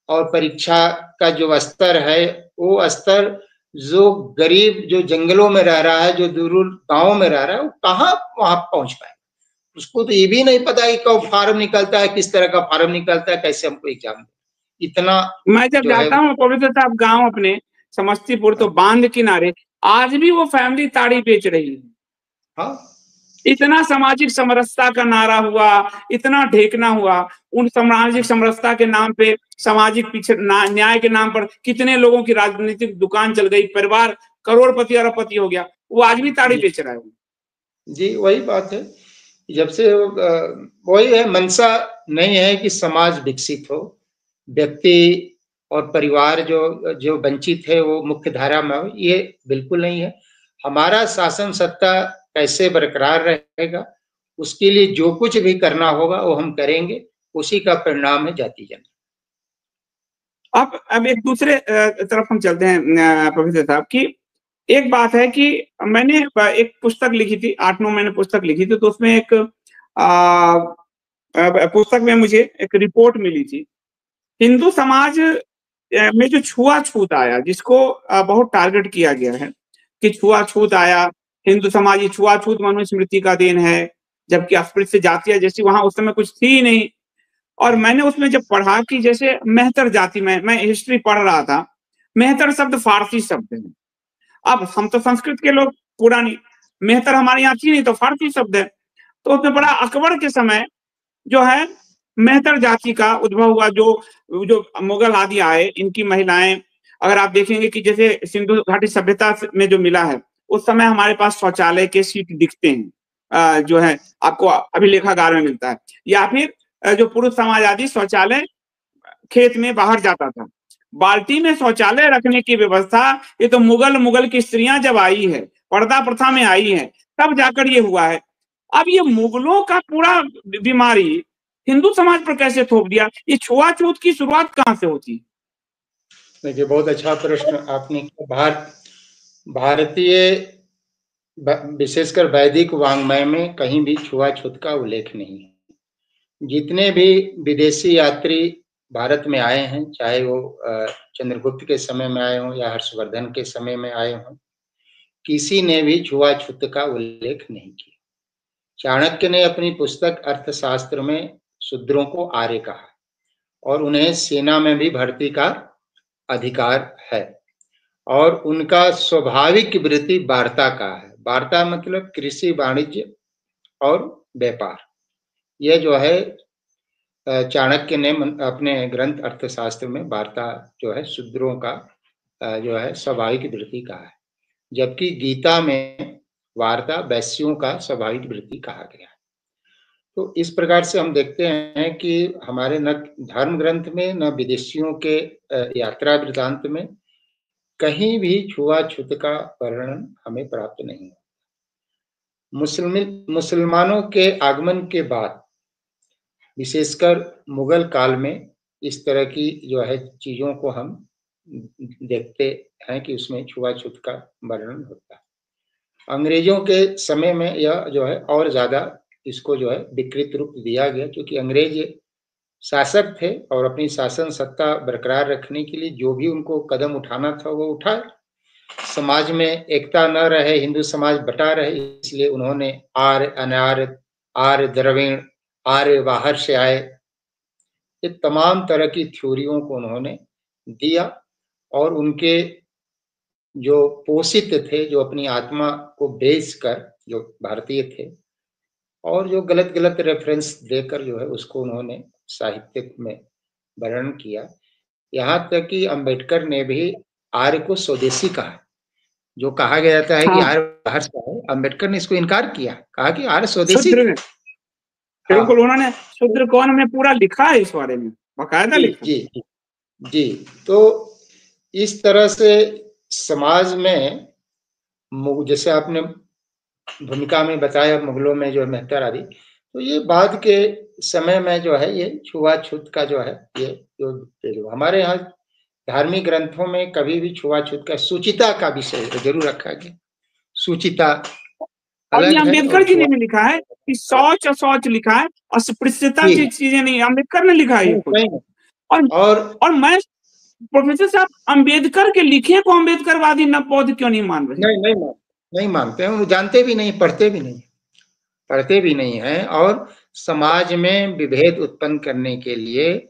और परीक्षा का जो स्तर है, वो स्तर जो गरीब जो जंगलों में रह रहा है, जो दूर गांवों में रह रहा है, वो कहाँ वहां पहुंच पाए। उसको तो ये भी नहीं पता कि कब फार्म निकलता है, किस तरह का फार्म निकलता है, कैसे हमको एग्जाम इतना मैं जब जो है। जाता हूँ पवित्र साहब गांव अपने समस्तीपुर, तो बांध किनारे आज भी वो फैमिली ताड़ी बेच रही है। हाँ, इतना सामाजिक समरसता का नारा हुआ, इतना ढेकना हुआ, उन सामाजिक समरसता के नाम पे, सामाजिक न्याय के नाम पर कितने लोगों की राजनीतिक दुकान चल गई, परिवार करोड़पति अरबपति हो गया, वो आज भी ताड़ी बेच रहा है। जी वही बात है, जब से वही है, मंशा नहीं है कि समाज विकसित हो, व्यक्ति और परिवार जो जो वंचित है वो मुख्य धारा में हो, ये बिल्कुल नहीं है। हमारा शासन सत्ता कैसे बरकरार रहेगा, उसके लिए जो कुछ भी करना होगा वो हम करेंगे, उसी का परिणाम है जाति जन। अब एक दूसरे तरफ हम चलते हैं प्रोफेसर साहब की। एक बात है कि मैंने एक पुस्तक लिखी थी, 8-9 मैंने पुस्तक लिखी थी, तो उसमें एक पुस्तक में मुझे एक रिपोर्ट मिली थी, हिंदू समाज में जो छुआछूत आया, जिसको बहुत टारगेट किया गया है कि छुआछूत आया, हिंदू समाज ये छुआछूत मनुस्मृति का देन है, जबकि अस्पृश्य जातियां जैसी वहां उस समय कुछ थी ही नहीं। और मैंने उसमें जब पढ़ा कि जैसे मेहतर जाति में, मैं हिस्ट्री पढ़ रहा था, मेहतर शब्द फारसी शब्द है। अब हम तो संस्कृत के लोग पुरानी, मेहतर हमारे यहाँ थी नहीं, तो फारसी शब्द है। तो उसमें बड़ा अकबर के समय जो है मेहतर जाति का उद्भव हुआ, जो जो मुगल आदि आए, इनकी महिलाएं, अगर आप देखेंगे कि जैसे सिंधु घाटी सभ्यता में जो मिला है, उस समय हमारे पास शौचालय के सीट दिखते हैं, जो है आपको अभिलेखागार में मिलता है, या फिर जो पुरुष समाज आदि शौचालय खेत में बाहर जाता था, बाल्टी में शौचालय रखने की व्यवस्था ये तो मुगल की स्त्रियां जब आई है, पर्दा प्रथा में आई है, तब जाकर ये हुआ है। अब ये मुगलों का पूरा बीमारी हिंदू समाज पर कैसे थोप दिया? ये छुआछूत की शुरुआत कहाँ से होती? देखिए बहुत अच्छा प्रश्न आपने किया। भारतीय विशेषकर वैदिक वाङ्मय में कहीं भी छुआछूत का उल्लेख नहीं है। जितने भी विदेशी यात्री भारत में आए हैं, चाहे वो चंद्रगुप्त के समय में आए हों या हर्षवर्धन के समय में आए हों, किसी ने भी छुआछूत का उल्लेख नहीं किया। चाणक्य ने अपनी पुस्तक अर्थशास्त्र में शूद्रों को आर्य कहा और उन्हें सेना में भी भर्ती का अधिकार है, और उनका स्वाभाविक वृत्ति वार्ता का है। वार्ता मतलब कृषि, वाणिज्य और व्यापार। यह जो है चाणक्य ने अपने ग्रंथ अर्थशास्त्र में वार्ता जो है शूद्रों का जो है स्वाभाविक वृत्ति कहा है, जबकि गीता में वार्ता वैश्यों का स्वाभाविक वृत्ति कहा गया है। तो इस प्रकार से हम देखते हैं कि हमारे न धर्म ग्रंथ में न विदेशियों के यात्रा वृत्तांत में कहीं भी छुआछूत का वर्णन हमें प्राप्त नहीं है। मुसलमानों के आगमन के बाद विशेषकर मुगल काल में इस तरह की जो है चीजों को हम देखते हैं कि उसमें छुआछूत का वर्णन होता है। अंग्रेजों के समय में यह जो है और ज्यादा इसको जो है विकृत रूप दिया गया, क्योंकि अंग्रेज शासक थे और अपनी शासन सत्ता बरकरार रखने के लिए जो भी उनको कदम उठाना था वो उठाए। समाज में एकता न रहे, हिंदू समाज बटा रहे, इसलिए उन्होंने आर्य अनार्य, आर्य द्रविड़, आर्य बाहर से आए, ये तमाम तरह की थ्योरियों को उन्होंने दिया और उनके जो पोषित थे, जो अपनी आत्मा को बेचकर जो भारतीय थे और जो गलत गलत रेफरेंस देकर जो है उसको उन्होंने साहित्य में वर्णन किया। यहाँ तक कि अंबेडकर ने भी आर्य को स्वदेशी कहा, जो कहा गया था है कि हाँ, आर्य बाहर से आए, अंबेडकर ने इसको इनकार किया, कहा कि आर्य स्वदेशी शूद्र थे। में हाँ, बिल्कुल उन्होंने शूद्र कौन में पूरा लिखा है, इस बारे में बाकायदा जी लिखा। जी जी जी। तो इस तरह से समाज में जैसे आपने भूमिका में बताया मुगलों में जो मेहतर आदि, तो ये बाद के समय में जो है ये छुआछूत का जो है ये जो हमारे यहाँ धार्मिक ग्रंथों में कभी भी छुआछूत का सूचिता का विषय जरूर रखा गया। सूचिता और ये अलग है अम्बेडकर और जी ने भी लिखा है कि शौच अशौच लिखा है, अस्पृश्यता की जी चीजें नहीं, अम्बेडकर ने लिखा है ये खुद। नहीं, और और और मैं प्रोफेसर साहब अम्बेडकर के लिखे को अम्बेडकरवादी न बौद्ध क्यों नहीं मान रहे? नहीं मानते हैं, वो जानते भी नहीं, पढ़ते भी नहीं है। और समाज में विभेद उत्पन्न करने के लिए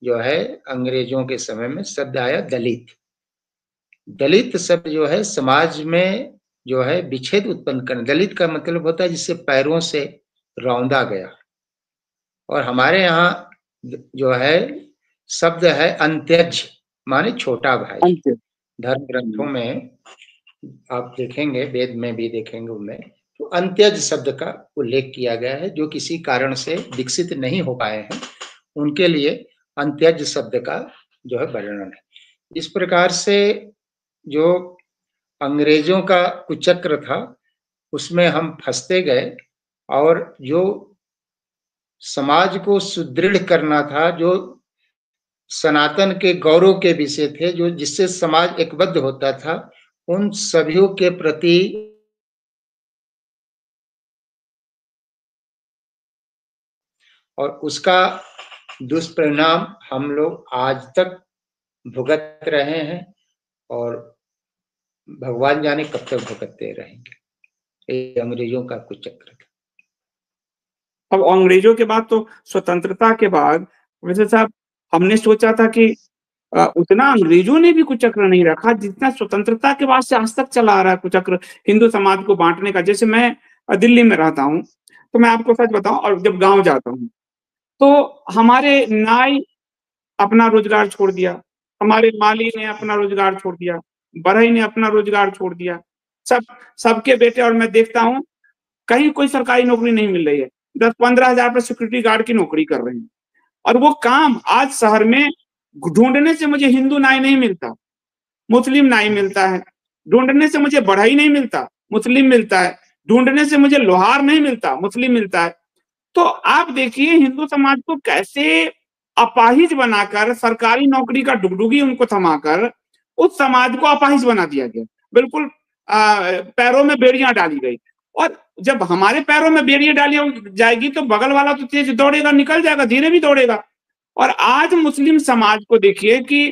जो है अंग्रेजों के समय में शब्द आया दलित। दलित शब्द जो है समाज में जो है विच्छेद उत्पन्न करना। दलित का मतलब होता है जिससे पैरों से रौंदा गया। और हमारे यहाँ जो है शब्द है अंत्यज, माने छोटा भाई। अंत्य। धर्म ग्रंथों में आप देखेंगे, वेद में भी देखेंगे, उनमें तो अंत्यज शब्द का उल्लेख किया गया है। जो किसी कारण से विकसित नहीं हो पाए हैं उनके लिए अंत्यज शब्द का जो है वर्णन है। इस प्रकार से जो अंग्रेजों का कुचक्र था उसमें हम फंसते गए और जो समाज को सुदृढ़ करना था, जो सनातन के गौरव के विषय थे, जो जिससे समाज एकबद्ध होता था, उन सभी के प्रति और उसका दुष्परिणाम हम लोग आज तक भुगत रहे हैं और भगवान जाने कब तक भुगतते रहेंगे। ये अंग्रेजों का कुचक्र था। अब अंग्रेजों के बाद तो स्वतंत्रता के बाद प्रोफेसर साहब हमने सोचा था कि उतना अंग्रेजों ने भी कुचक्र नहीं रखा जितना स्वतंत्रता के बाद से आज तक चला आ रहा है कुचक्र हिंदू समाज को बांटने का। जैसे मैं दिल्ली में रहता हूँ, तो मैं आपको सच बताऊं, और जब गांव जाता हूँ तो हमारे नाई अपना रोजगार छोड़ दिया, हमारे माली ने अपना रोजगार छोड़ दिया, बढ़ई ने अपना रोजगार छोड़ दिया, सबके बेटे। और मैं देखता हूँ कहीं कोई सरकारी नौकरी नहीं मिल रही है, 10-15 हजार पर सिक्योरिटी गार्ड की नौकरी कर रहे हैं। और वो काम आज शहर में ढूंढने से मुझे हिंदू नाई नहीं मिलता, मुस्लिम नाई मिलता है। ढूंढने से मुझे बढ़ई नहीं मिलता, मुस्लिम मिलता है। ढूंढने से मुझे लोहार नहीं मिलता, मुस्लिम मिलता है। तो आप देखिए हिंदू समाज को कैसे अपाहिज बनाकर, सरकारी नौकरी का डुगडुगी उनको थमाकर उस समाज को अपाहिज बना दिया गया। बिल्कुल पैरों में बेड़ियां डाली गई। और जब हमारे पैरों में बेड़ियां डाली जाएगी तो बगल वाला तो तेज दौड़ेगा, निकल जाएगा, धीरे भी दौड़ेगा। और आज मुस्लिम समाज को देखिए कि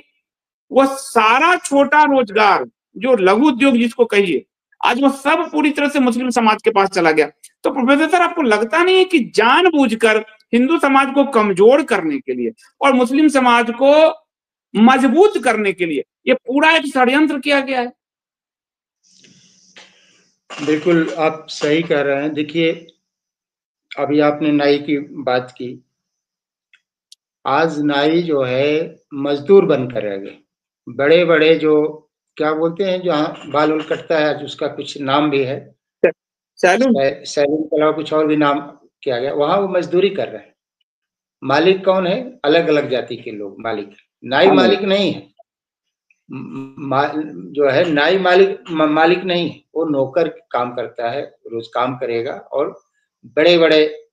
वो सारा छोटा रोजगार जो लघु उद्योग जिसको कहिए, आज वो सब पूरी तरह से मुस्लिम समाज के पास चला गया। तो प्रोफेसर सर आपको लगता नहीं है कि जानबूझकर हिंदू समाज को कमजोर करने के लिए और मुस्लिम समाज को मजबूत करने के लिए ये पूरा एक षड्यंत्र किया गया है? बिल्कुल आप सही कह रहे हैं। देखिए अभी आपने नाई की बात की, आज नाई जो है मजदूर बनकर रह गए। बड़े बड़े जो क्या बोलते हैं जहाँ बाल उल कटता है, उसका कुछ नाम भी है, सैलून। सैलून के अलावा कुछ और भी नाम किया गया, वहां वो मजदूरी कर रहे हैं। मालिक कौन है? अलग अलग जाति के लोग मालिक, नाई मालिक नहीं है। जो है नाई मालिक नहीं है, वो नौकर काम करता है, रोज काम करेगा, और बड़े बड़े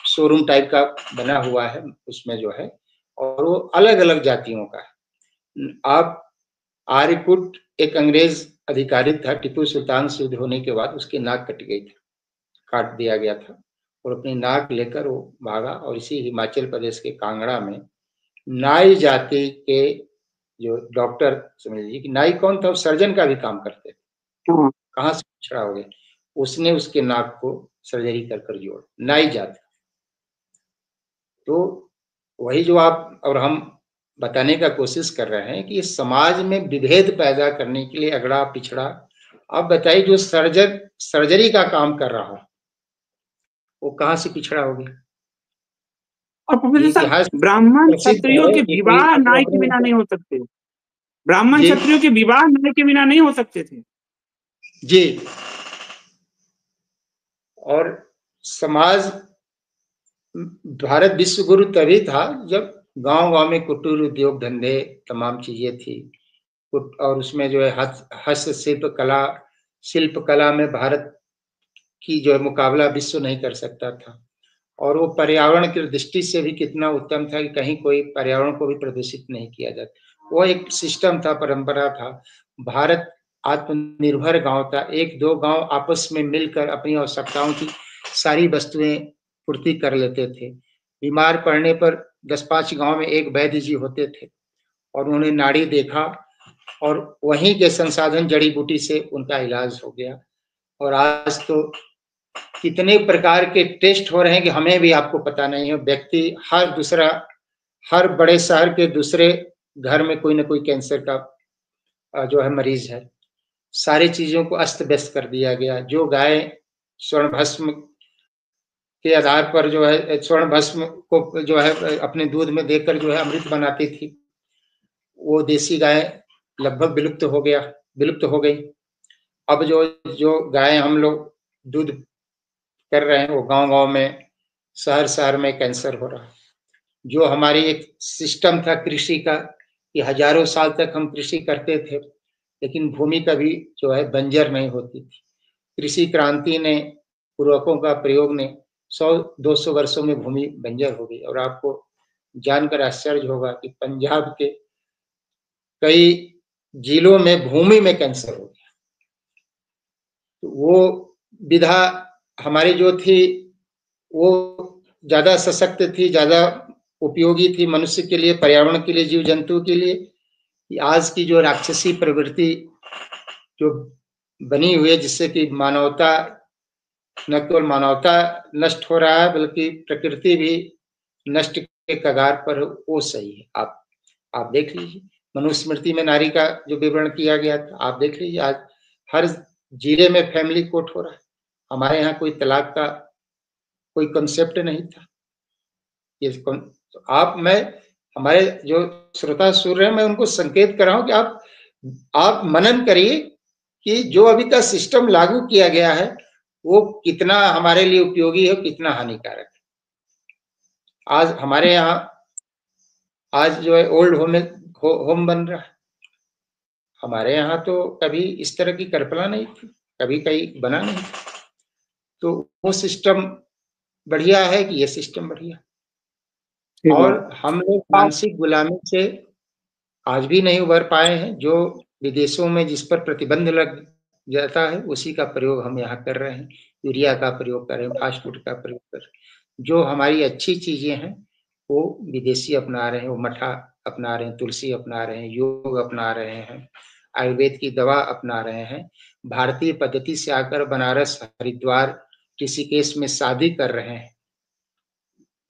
शोरूम टाइप का बना हुआ है उसमें जो है, और वो अलग अलग जातियों का है। आप आर्यपुट एक अंग्रेज अधिकारी था, टीपू सुल्तान से युद्ध होने के बाद उसकी नाक कट गई थी, काट दिया गया था, और अपनी नाक लेकर वो भागा, और इसी हिमाचल प्रदेश के कांगड़ा में नाई जाति के जो डॉक्टर, समझ लीजिए कि नाई कौन था, वो सर्जन का भी काम करते थे, कहाँ से पिछड़ा हो गया, उसने उसके नाक को सर्जरी कर जोड़, नाई जाति। तो वही जो आप और हम बताने का कोशिश कर रहे हैं कि समाज में विभेद पैदा करने के लिए अगड़ा पिछड़ा। आप बताइए, जो सर्जरी का काम कर रहा हो वो कहाँ से पिछड़ा हो गया? और प्रोफेसर साहब, ब्राह्मण क्षत्रियों के विवाह नाई के बिना नहीं हो सकते। ब्राह्मण क्षत्रियों के विवाह नाई के बिना नहीं हो सकते थे जी। और समाज, भारत विश्व गुरु तभी था जब गांव गांव में कुटीर उद्योग धंधे तमाम चीजें थी, और उसमें जो है हस्त शिल्प कला में भारत की जो है मुकाबला विश्व नहीं कर सकता था। और वो पर्यावरण की दृष्टि से भी कितना उत्तम था कि कहीं कोई पर्यावरण को भी प्रदूषित नहीं किया जाता। वो एक सिस्टम था, परंपरा था। भारत आत्मनिर्भर गांव था, एक दो गांव आपस में मिलकर अपनी आवश्यकताओं की सारी वस्तुएं पूर्ति कर लेते थे। बीमार पड़ने पर 10-5 गांव में एक वैद्य जी होते थे, और उन्होंने नाड़ी देखा, और वहीं के संसाधन जड़ी बूटी से उनका इलाज हो गया। और आज तो कितने प्रकार के टेस्ट हो रहे हैं कि हमें भी आपको पता नहीं है। व्यक्ति हर बड़े शहर के दूसरे घर में कोई ना कोई कैंसर का जो है मरीज है। सारी चीजों को अस्त व्यस्त कर दिया गया। जो गाय स्वर्ण भस्म के आधार पर जो है स्वर्ण भस्म को जो है अपने दूध में देकर जो है अमृत बनाती थी, वो देसी गाय लगभग विलुप्त हो गई। अब जो गाय हम लोग दूध कर रहे हैं वो गांव-गांव में, शहर में कैंसर हो रहा है। जो हमारी एक सिस्टम था कृषि का, कि हजारों साल तक हम कृषि करते थे, लेकिन भूमि कभी जो है बंजर नहीं होती थी। कृषि क्रांति ने, उर्वरकों का प्रयोग ने 100-200 वर्षों में भूमि बंजर हो गई। और आपको जानकर आश्चर्य होगा कि पंजाब के कई जिलों में भूमि में कैंसर हो गया। तो वो विधा हमारी जो थी वो ज्यादा सशक्त थी, ज्यादा उपयोगी थी मनुष्य के लिए, पर्यावरण के लिए, जीव जंतु के लिए। आज की जो राक्षसी प्रवृत्ति जो बनी हुई है, जिससे कि मानवता, न केवल मानवता नष्ट हो रहा है बल्कि प्रकृति भी नष्ट के कगार पर, वो सही है। आप देख लीजिए, मनुस्मृति में नारी का जो विवरण किया गया था, आप देख लीजिए आज हर जिले में फैमिली कोर्ट हो रहा है। हमारे यहाँ कोई तलाक का कोई कंसेप्ट नहीं था। ये मैं हमारे जो श्रोता सुन रहे हैं, मैं उनको संकेत कर रहा हूं कि आप मनन करिए कि जो अभी का सिस्टम लागू किया गया है वो कितना हमारे लिए उपयोगी है, कितना हानिकारक है। आज हमारे यहाँ आज जो है ओल्ड होम बन रहा है। हमारे यहाँ तो कभी इस तरह की कल्पना नहीं थी, कभी कहीं बना नहीं था। तो वो सिस्टम बढ़िया है कि ये सिस्टम बढ़िया? और हम लोग मानसिक गुलामी से आज भी नहीं उबर पाए हैं। जो विदेशों में जिस पर प्रतिबंध लग जाता है उसी का प्रयोग हम यहाँ कर रहे हैं। यूरिया का प्रयोग कर रहे हैं, फास्ट फूड का प्रयोग कर रहे हैं। जो हमारी अच्छी चीजें हैं वो विदेशी अपना रहे हैं, वो मठा अपना रहे हैं, तुलसी अपना रहे हैं, योग अपना रहे हैं, आयुर्वेद की दवा अपना रहे हैं। भारतीय पद्धति से आकर बनारस, हरिद्वार, ऋषिकेश में शादी कर रहे हैं।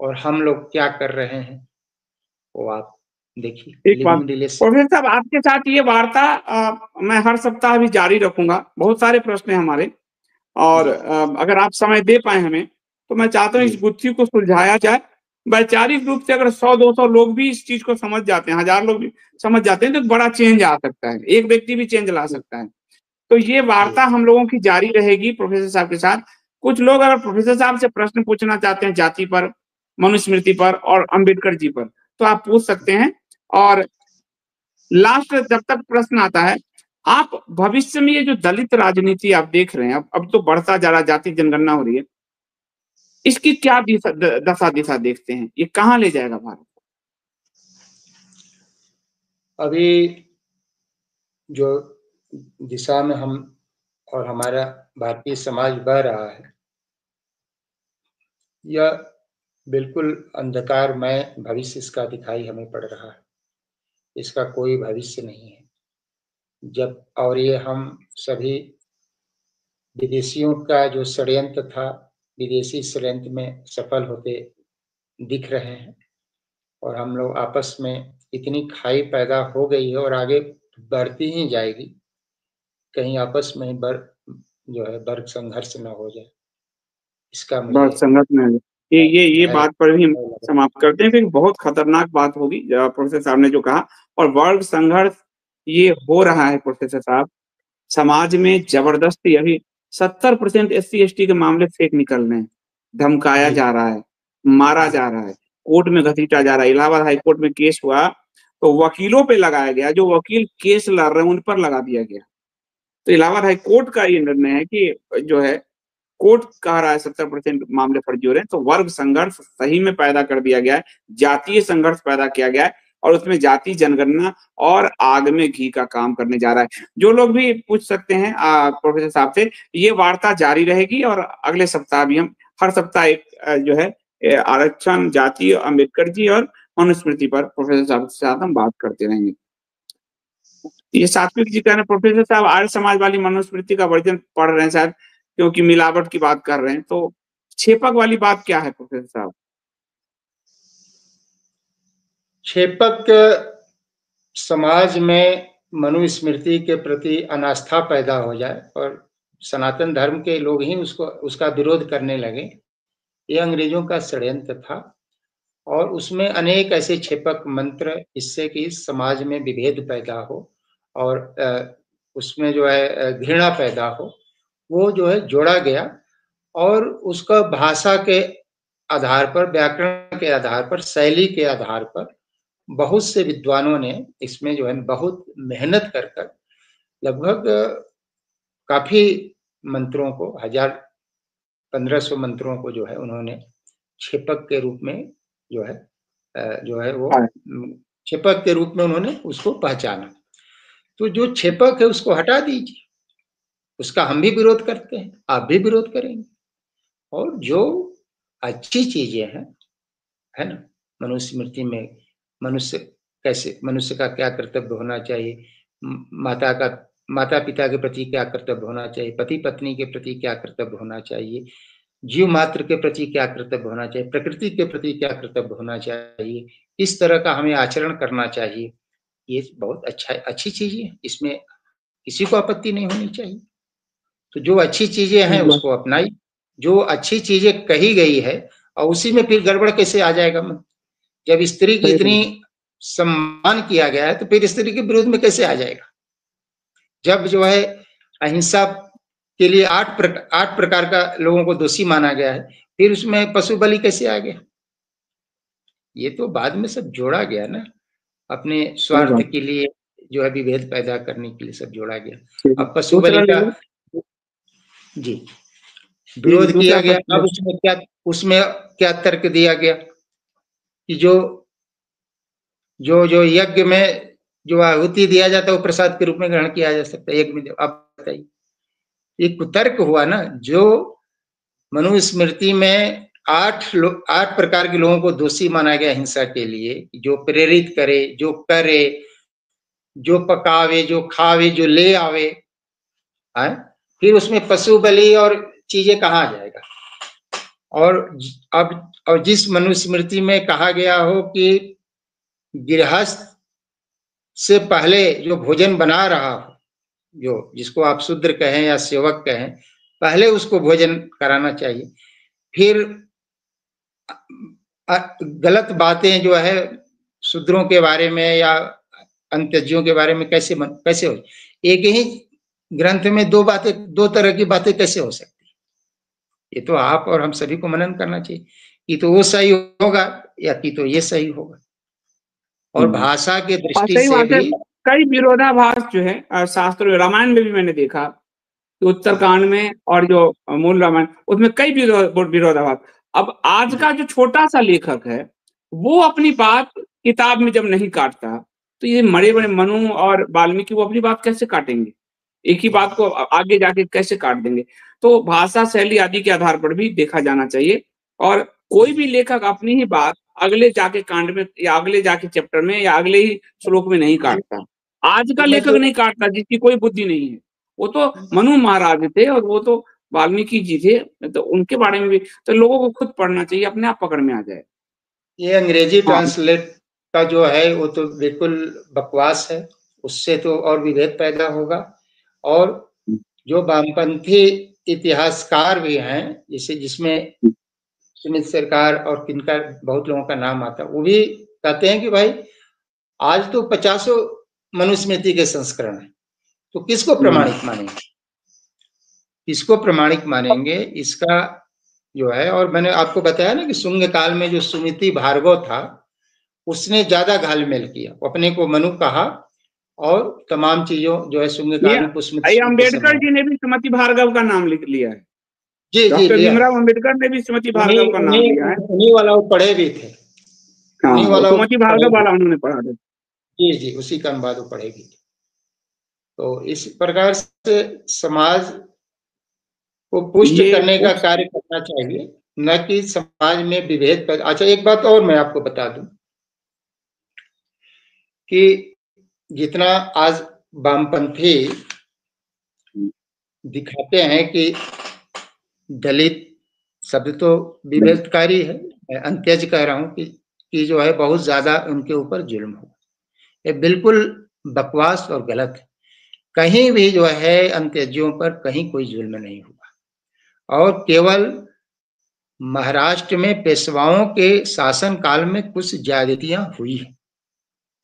और हम लोग क्या कर रहे हैं वो आप देखिए। एक बात प्रोफेसर साहब, आपके साथ ये वार्ता मैं हर सप्ताह भी जारी रखूंगा। बहुत सारे प्रश्न हैं हमारे, और अगर आप समय दे पाए हमें तो मैं चाहता हूँ इस गुत्थी को सुलझाया जाए वैचारिक रूप से अगर 100-200 लोग भी इस चीज को समझ जाते हैं, 1000 लोग भी समझ जाते हैं, तो बड़ा चेंज आ सकता है, एक व्यक्ति भी चेंज ला सकता है। तो ये वार्ता हम लोगों की जारी रहेगी प्रोफेसर साहब के साथ। कुछ लोग अगर प्रोफेसर साहब से प्रश्न पूछना चाहते हैं जाति पर, मनुस्मृति पर और अंबेडकर जी पर, तो आप पूछ सकते हैं। और लास्ट जब तक प्रश्न आता है, आप भविष्य में ये जो दलित राजनीति आप देख रहे हैं, अब तो बढ़ता जा रहा, जाति जनगणना हो रही है, इसकी क्या दशा दिशा देखते हैं, ये कहाँ ले जाएगा भारत? अभी जो दिशा में हम और हमारा भारतीय समाज बह रहा है, यह बिल्कुल अंधकारमय भविष्य इसका दिखाई हमें पड़ रहा है। इसका कोई भविष्य नहीं है। जब और ये हम सभी विदेशियों का जो षड्यंत्र था, विदेशी षड्यंत्र में सफल होते दिख रहे हैं, और हम लोग आपस में इतनी खाई पैदा हो गई है और आगे बढ़ती ही जाएगी, कहीं आपस में वर्ग संघर्ष न हो जाए, इसका मुझे बहुत संगत में है। ये है बात पर भी हम समाप्त करते हैं, क्योंकि बहुत खतरनाक बात होगी प्रोफेसर साहब ने जो कहा। और वर्ग संघर्ष ये हो रहा है प्रोफेसर साहब, समाज में जबरदस्ती। अभी 70% SC ST के मामले फेक निकल रहे हैं, धमकाया जा रहा है, मारा जा रहा है, कोर्ट में घसीटा जा रहा है। इलाहाबाद हाई कोर्ट में केस हुआ तो वकीलों पे लगाया गया, जो वकील केस लड़ रहे हैं उन पर लगा दिया गया। तो इलाहाबाद हाई कोर्ट का ये निर्णय है कि जो है, कोर्ट कह रहा है 70% मामले फर्जी हो रहे हैं, तो वर्ग संघर्ष सही में पैदा कर दिया गया है, जातीय संघर्ष पैदा किया गया है, और उसमें जाति जनगणना और आग में घी का काम करने जा रहा है। जो लोग भी पूछ सकते हैं प्रोफेसर साहब से, ये वार्ता जारी रहेगी, और अगले सप्ताह भी हम हर सप्ताह एक जो है आरक्षण, जाति, अम्बेडकर जी और मनुस्मृति पर प्रोफेसर साहब के साथ हम बात करते रहेंगे। ये सात्विक जी कह रहे हैं प्रोफेसर साहब आर्य समाज वाली मनुस्मृति का वर्जन पढ़ रहे हैं शायद, क्योंकि मिलावट की बात कर रहे हैं, तो छेपक वाली बात क्या है प्रोफेसर साहब? छेपक समाज में मनुस्मृति के प्रति अनास्था पैदा हो जाए और सनातन धर्म के लोग ही उसका विरोध करने लगे, ये अंग्रेजों का षड्यंत्र था। और उसमें अनेक ऐसे छेपक मंत्र, इससे कि समाज में विभेद पैदा हो और उसमें जो है घृणा पैदा हो, वो जो है जोड़ा गया। और उसका भाषा के आधार पर, व्याकरण के आधार पर, शैली के आधार पर बहुत से विद्वानों ने इसमें जो है बहुत मेहनत कर कर लगभग काफी मंत्रों को, 1000-1500 मंत्रों को जो है उन्होंने छेपक के रूप में जो है वो छेपक के रूप में उन्होंने उसको पहचाना। तो जो छेपक है उसको हटा दीजिए, उसका हम भी विरोध करते हैं, आप भी विरोध करेंगे। और जो अच्छी चीजें हैं, है ना, मनुस्मृति में मनुष्य का क्या कर्तव्य होना चाहिए, माता पिता के प्रति क्या कर्तव्य होना चाहिए, पति पत्नी के प्रति क्या कर्तव्य होना चाहिए, जीव मात्र के प्रति क्या कर्तव्य होना चाहिए, प्रकृति के प्रति क्या कर्तव्य होना चाहिए, इस तरह का हमें आचरण करना चाहिए। ये बहुत अच्छी चीजें है, इसमें किसी को आपत्ति नहीं होनी चाहिए। तो जो अच्छी चीजें हैं उसको अपनाई, जो अच्छी चीजें कही गई है, और उसी में फिर गड़बड़ कैसे आ जाएगा? जब स्त्री की इतनी सम्मान किया गया है तो फिर स्त्री के विरोध में कैसे आ जाएगा? जब जो है अहिंसा के लिए 8 प्रकार का लोगों को दोषी माना गया है, फिर उसमें पशु बलि कैसे आ गया? ये तो बाद में सब जोड़ा गया ना, अपने स्वार्थ के लिए जो है विभेद पैदा करने के लिए सब जोड़ा गया। अब पशु बलि का जी विरोध किया गया। अब उसमें क्या तर्क दिया गया कि जो यज्ञ में जो आहुति दिया जाता है वो प्रसाद के रूप में ग्रहण किया जा सकता है यज्ञ में। आप बताइए, एक कुतर्क हुआ ना। जो मनुस्मृति में 8 प्रकार के लोगों को दोषी माना गया हिंसा के लिए, जो प्रेरित करे, जो करे, जो पकावे, जो खावे, जो ले आवे, है? फिर उसमें पशु बलि और चीजें कहाँ आ जाएगा? और जिस मनुस्मृति में कहा गया हो कि गृहस्थ से पहले जो भोजन बना रहा हो, जो जिसको आप शूद्र कहें या सेवक कहें, पहले उसको भोजन कराना चाहिए। फिर गलत बातें जो है शूद्रों के बारे में या अंत्यजों के बारे में कैसे हो? एक ही ग्रंथ में दो तरह की बातें कैसे हो सकती है? ये तो आप और हम सभी को मनन करना चाहिए कि तो वो सही होगा या कि तो ये सही होगा। और भाषा के दृष्टि से भी कई विरोधाभास जो है शास्त्र, रामायण में भी मैंने देखा कि उत्तरकांड में और जो मूल रामायण उसमें कई विरोधाभास। अब आज का जो छोटा सा लेखक है वो अपनी बात किताब में जब नहीं काटता तो ये बड़े बड़े मनु और वाल्मीकि वो अपनी बात कैसे काटेंगे? एक ही बात को आगे जाके कैसे काट देंगे? तो भाषा शैली आदि के आधार पर भी देखा जाना चाहिए। और कोई भी लेखक अपनी ही बात अगले जाके कांड में या अगले जाके चैप्टर में या अगले ही श्लोक में नहीं काटता। आज का लेखक नहीं काटता जिसकी कोई बुद्धि नहीं है। वो तो मनु महाराज थे और वो तो वाल्मीकि जी थे, तो उनके बारे में भी तो लोगों को खुद पढ़ना चाहिए, अपने आप पकड़ में आ जाए। ये अंग्रेजी ट्रांसलेट का जो है वो तो बिल्कुल बकवास है, उससे तो और विभेद पैदा होगा। और जो वामपंथी इतिहासकार भी हैं, जैसे जिसमें सुमित सरकार और किनका बहुत लोगों का नाम आता है, वो भी कहते हैं कि भाई आज तो 50 मनुस्मृति के संस्करण है, तो किसको प्रमाणिक मानेंगे? किसको प्रमाणिक मानेंगे इसका जो है। और मैंने आपको बताया ना कि शुंग काल में जो सुमिति भार्गव था उसने ज्यादा घालमेल किया, अपने को मनु कहा और तमाम चीजों जो है शुंग काल में अम्बेडकर जी ने भी सुमति भार्गव का नाम लिख लिया है। जी जी, डॉक्टर भीमराव अम्बेडकर ने भी सुमति भार्गव का नाम लिया है। उन्हीं वाला वो पढ़े भी थे। हाँ, सुमति भार्गव वाला उन्होंने पढ़ा था। जी जी, उसी का अनुवाद वो पढ़े भी थे। तो इस प्रकार से समाज को पुष्ट करने का कार्य करना चाहिए, न कि समाज में विभेद पैदा। अच्छा, एक बात और मैं आपको बता दूं कि जितना आज वामपंथी दिखाते हैं कि दलित शब्द तो विभेदकारी है, मैं अंत्यज कह रहा हूं कि जो है बहुत ज्यादा उनके ऊपर जुल्म हो, ये बिल्कुल बकवास और गलत है। कहीं भी जो है अंत्यजियों पर कहीं कोई जुल्म नहीं हुआ। और केवल महाराष्ट्र में पेशवाओं के शासन काल में कुछ ज्यादतियां हुई है,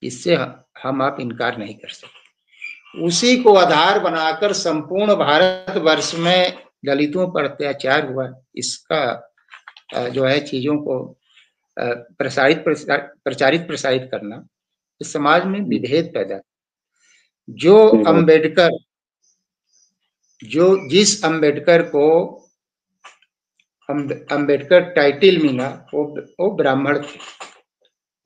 इससे हम आप इनकार नहीं कर सकते। उसी को आधार बनाकर संपूर्ण भारतवर्ष में दलितों पर अत्याचार हुआ, इसका जो है चीजों को प्रचारित प्रसारित करना इस समाज में विभेद पैदा। जो अंबेडकर, जिस अंबेडकर को अंबेडकर टाइटल मिला वो ब्राह्मण थे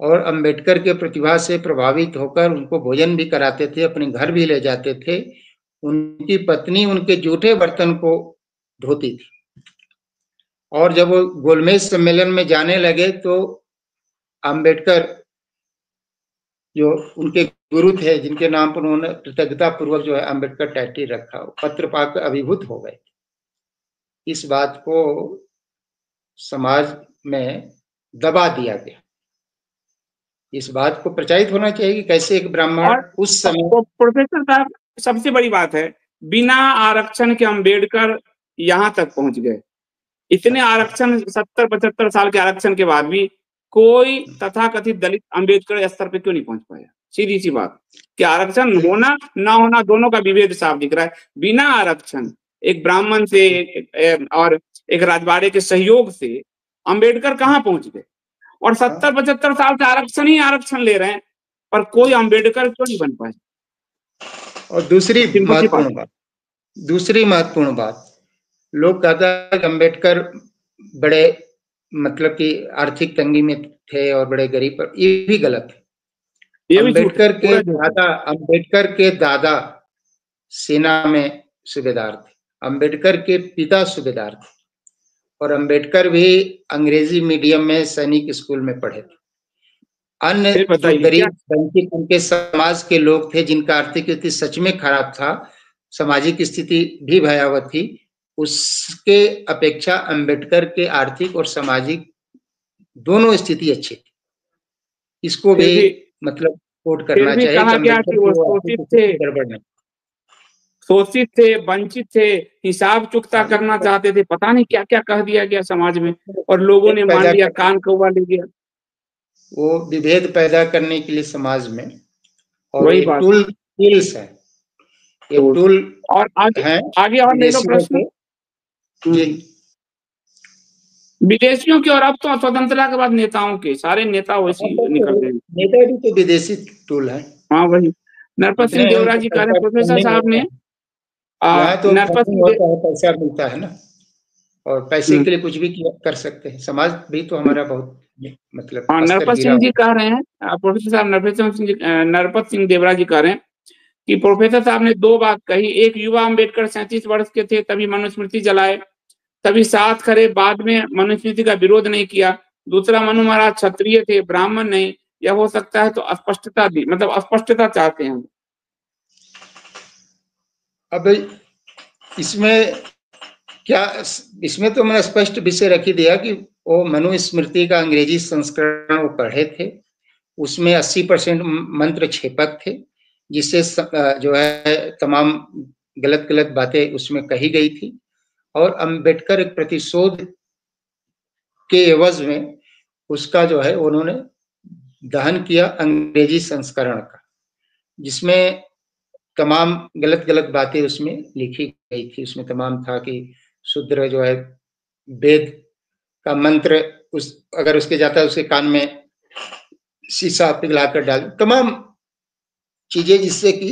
और अंबेडकर के प्रतिभा से प्रभावित होकर उनको भोजन भी कराते थे, अपने घर भी ले जाते थे। उनकी पत्नी उनके जूठे बर्तन को धोती थी। और जब वो गोलमेज सम्मेलन में जाने लगे तो अंबेडकर जो उनके गुरु थे, जिनके नाम पर उन्होंने कृतज्ञता पूर्वक जो है अंबेडकर टाइटल रखा, पत्र पाकर अभिभूत हो गए। इस बात को समाज में दबा दिया गया। इस बात को प्रचारित होना चाहिए कि कैसे एक ब्राह्मण उस समय। प्रोफेसर साहब, सबसे बड़ी बात है बिना आरक्षण के अंबेडकर यहाँ तक पहुंच गए। इतने आरक्षण 70-75 साल के आरक्षण के बाद भी कोई तथाकथित दलित अंबेडकर स्तर पे क्यों नहीं पहुंच पाया? सीधी सी बात कि आरक्षण होना ना होना दोनों का विभेद साफ दिख रहा है। बिना आरक्षण एक ब्राह्मण से और एक राजवाड़े के सहयोग से अंबेडकर कहाँ पहुंच गए? और 70-75 साल से आरक्षण ले रहे हैं पर कोई अंबेडकर क्यों नहीं बन पाए? और दूसरी महत्वपूर्ण बात, लोग कहता है कि अंबेडकर बड़े मतलब कि आर्थिक तंगी में थे और बड़े गरीब, पर ये भी गलत है। अंबेडकर के दादा सेना में सूबेदार थे, अंबेडकर के पिता सूबेदार थे और अंबेडकर भी अंग्रेजी मीडियम में सैनिक स्कूल में पढ़े थे। अन्य जो गरीब वंचित उनके समाज के लोग थे जिनका आर्थिक स्थिति सच में खराब था, सामाजिक स्थिति भी भयावह थी, उसके अपेक्षा अंबेडकर के आर्थिक और सामाजिक दोनों स्थिति अच्छी थी। इसको भी मतलब कोट करना चाहिए कि अंबेडकर गड़बड़ नहीं। शोषित थे, वंचित थे, हिसाब चुकता करना चाहते थे, पता नहीं क्या-क्या कह दिया गया समाज में और लोगों ने मान लिया, कान कौवा ले गया। वो विभेद पैदा करने के लिए समाज में, और वही ये बात टूल्स है, ये तो टूल और है आगे और ले लो विदेशियों प्रश्न। के। विदेशियों की और अब तो स्वतंत्रता के बाद नेताओं के, सारे नेता वैसी निकल गए। नेता भी तो विदेशी टूल है। हाँ वही, नरपत सिंह इतने देवरा उनको जी कह रहे हैं, पैसा प्रोफेसर फंडिंग साहब होता ने है, यहाँ तो नरपत फंडिंग सिंह होता है, पैसा मिलता है ना, और पैसे के लिए कुछ भी कर सकते हैं। समाज भी तो हमारा बहुत मतलब हाँ, स्तर नरपत गिरा सिंह जी हुआ। कह रहे हैं, प्रोफेसर साहब नरपत सिंह देवरा जी कह रहे हैं कि प्रोफेसर साहब ने दो बात कही। एक, युवा अम्बेडकर 37 वर्ष के थे तभी मनुस्मृति जलाए, तभी साथ खड़े, बाद में मनुस्मृति का विरोध नहीं किया। दूसरा, मनु महाराज क्षत्रिय थे, ब्राह्मण नहीं। यह हो सकता है तो अस्पष्टता दी, मतलब अस्पष्टता चाहते हैं। अब इसमें क्या, इसमें तो मैंने स्पष्ट विषय रख ही दिया कि वो मनुस्मृति का अंग्रेजी संस्करण वो पढ़े थे, उसमें 80% मंत्र छेपक थे, जिससे जो है तमाम गलत गलत बातें उसमें कही गई थी, और अम्बेडकर एक प्रतिशोध के एवज में उसका जो है उन्होंने दहन किया अंग्रेजी संस्करण का, जिसमें तमाम गलत गलत बातें उसमें लिखी गई थी। उसमें तमाम था कि शूद्र जो है वेद का मंत्र अगर उसके जाता है उसके कान में शीशा पिघलाकर डाल, तमाम चीजें जिससे कि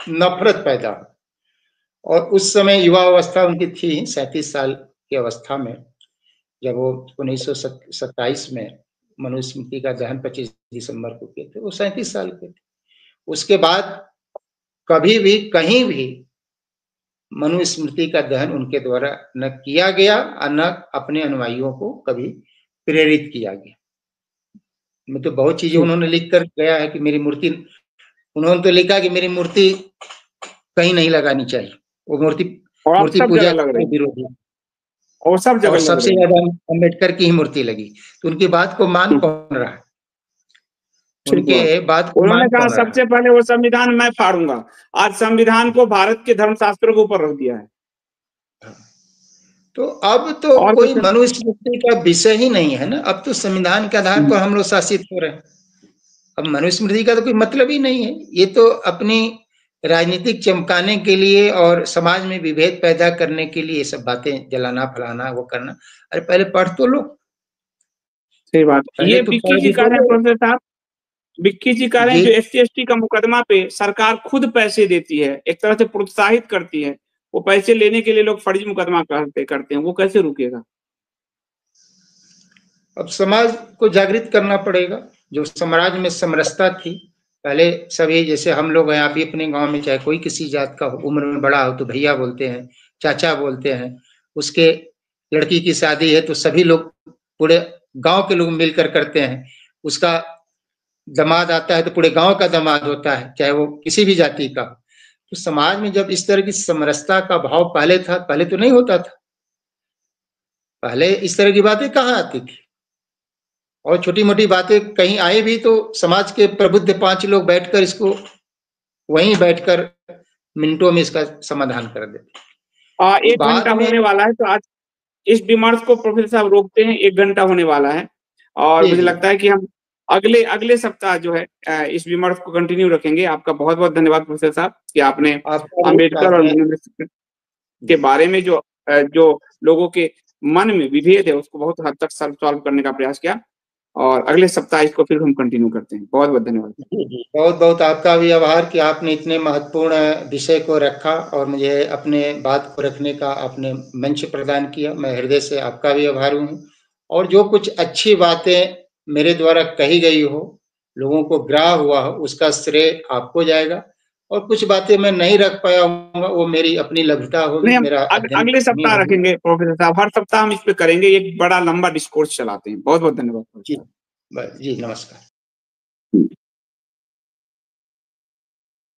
नफरत पैदा हो। और उस समय युवा अवस्था उनकी थी 37 साल की अवस्था में, जब वो 1927 में मनुस्मृति का दहन 25 दिसंबर को किए थे, वो 37 साल के थे। उसके बाद कभी भी कहीं भी मनुस्मृति का दहन उनके द्वारा न किया गया और न अपने अनुयायियों को कभी प्रेरित किया गया। मैं तो बहुत चीजें उन्होंने लिख कर गया है कि मेरी मूर्ति, उन्होंने तो लिखा कि मेरी मूर्ति कहीं नहीं लगानी चाहिए, वो मूर्ति सब पूजा जगह लग के रही, विरोधी, और सब जगह और लग सबसे रही। ज्यादा अम्बेडकर की ही मूर्ति लगी। तो उनकी बात को मान कौन रहा है? उनके बात को उन्होंने मान कहा कौन रहा है? सबसे पहले वो संविधान मैं फाड़ूंगा। आज संविधान को भारत के धर्मशास्त्रों के ऊपर रख दिया है। तो अब तो और कोई मनुस्मृति का विषय ही नहीं है ना, अब तो संविधान के आधार पर हम लोग शासित हो रहे हैं। अब मनुस्मृति का तो कोई मतलब ही नहीं है। ये तो अपनी राजनीतिक चमकाने के लिए और समाज में विभेद पैदा करने के लिए ये सब बातें जलाना फलाना वो करना। अरे पहले पढ़ तो लो। सही बात। ये तो विक्की जी कह रहे हैं, प्रोफेसर साहब, विक्की जी कह रहे हैं जो SC/ST का मुकदमा पे सरकार खुद पैसे देती है, एक तरह से प्रोत्साहित करती है, वो पैसे लेने के लिए लोग फर्जी मुकदमा करते हैं, वो कैसे रुकेगा? अब समाज को जागृत करना पड़ेगा। जो समाज में समरसता थी पहले, सभी जैसे हम लोग हैं, आप भी अपने गांव में चाहे कोई किसी जात का हो, उम्र में बड़ा हो तो भैया बोलते हैं, चाचा बोलते हैं। उसके लड़की की शादी है तो सभी लोग, पूरे गांव के लोग मिलकर करते हैं। उसका दामाद आता है तो पूरे गांव का दामाद होता है, चाहे वो किसी भी जाति का। तो समाज में जब इस तरह की समरसता का भाव पहले था, पहले तो नहीं होता था। पहले इस तरह की बातें कहाँ आती थी, और छोटी मोटी बातें कहीं आए भी तो समाज के प्रबुद्ध 5 लोग बैठकर इसको वहीं बैठकर मिनटों में इसका समाधान कर देते। 1 घंटा होने वाला है, तो आज इस विमर्श को प्रोफेसर साहब रोकते हैं। 1 घंटा होने वाला है और मुझे लगता है कि हम अगले सप्ताह जो है इस विमर्श को कंटिन्यू रखेंगे। आपका बहुत बहुत धन्यवाद प्रोफेसर साहब कि आपने अम्बेडकर और के बारे में जो लोगों के मन में विभेद है उसको बहुत हद तक सॉल्व करने का प्रयास किया, और अगले सप्ताह इसको फिर हम कंटिन्यू करते हैं। बहुत बहुत धन्यवाद। बहुत बहुत आपका भी आभार कि आपने इतने महत्वपूर्ण विषय को रखा और मुझे अपने बात को रखने का आपने मंच प्रदान किया। मैं हृदय से आपका भी आभारी हूँ। और जो कुछ अच्छी बातें मेरे द्वारा कही गई हो, लोगों को ग्राह्य हुआ हो, उसका श्रेय आपको जाएगा। और कुछ बातें मैं नहीं रख पाया हूँ, वो मेरी अपनी लघुता होगी, मेरा अध्ययन अगले सप्ताह रखेंगे प्रोफेसर साहब, हर सप्ताह हम इस पे करेंगे, एक बड़ा लंबा डिस्कोर्स चलाते हैं। बहुत बहुत धन्यवाद जी। जी नमस्कार।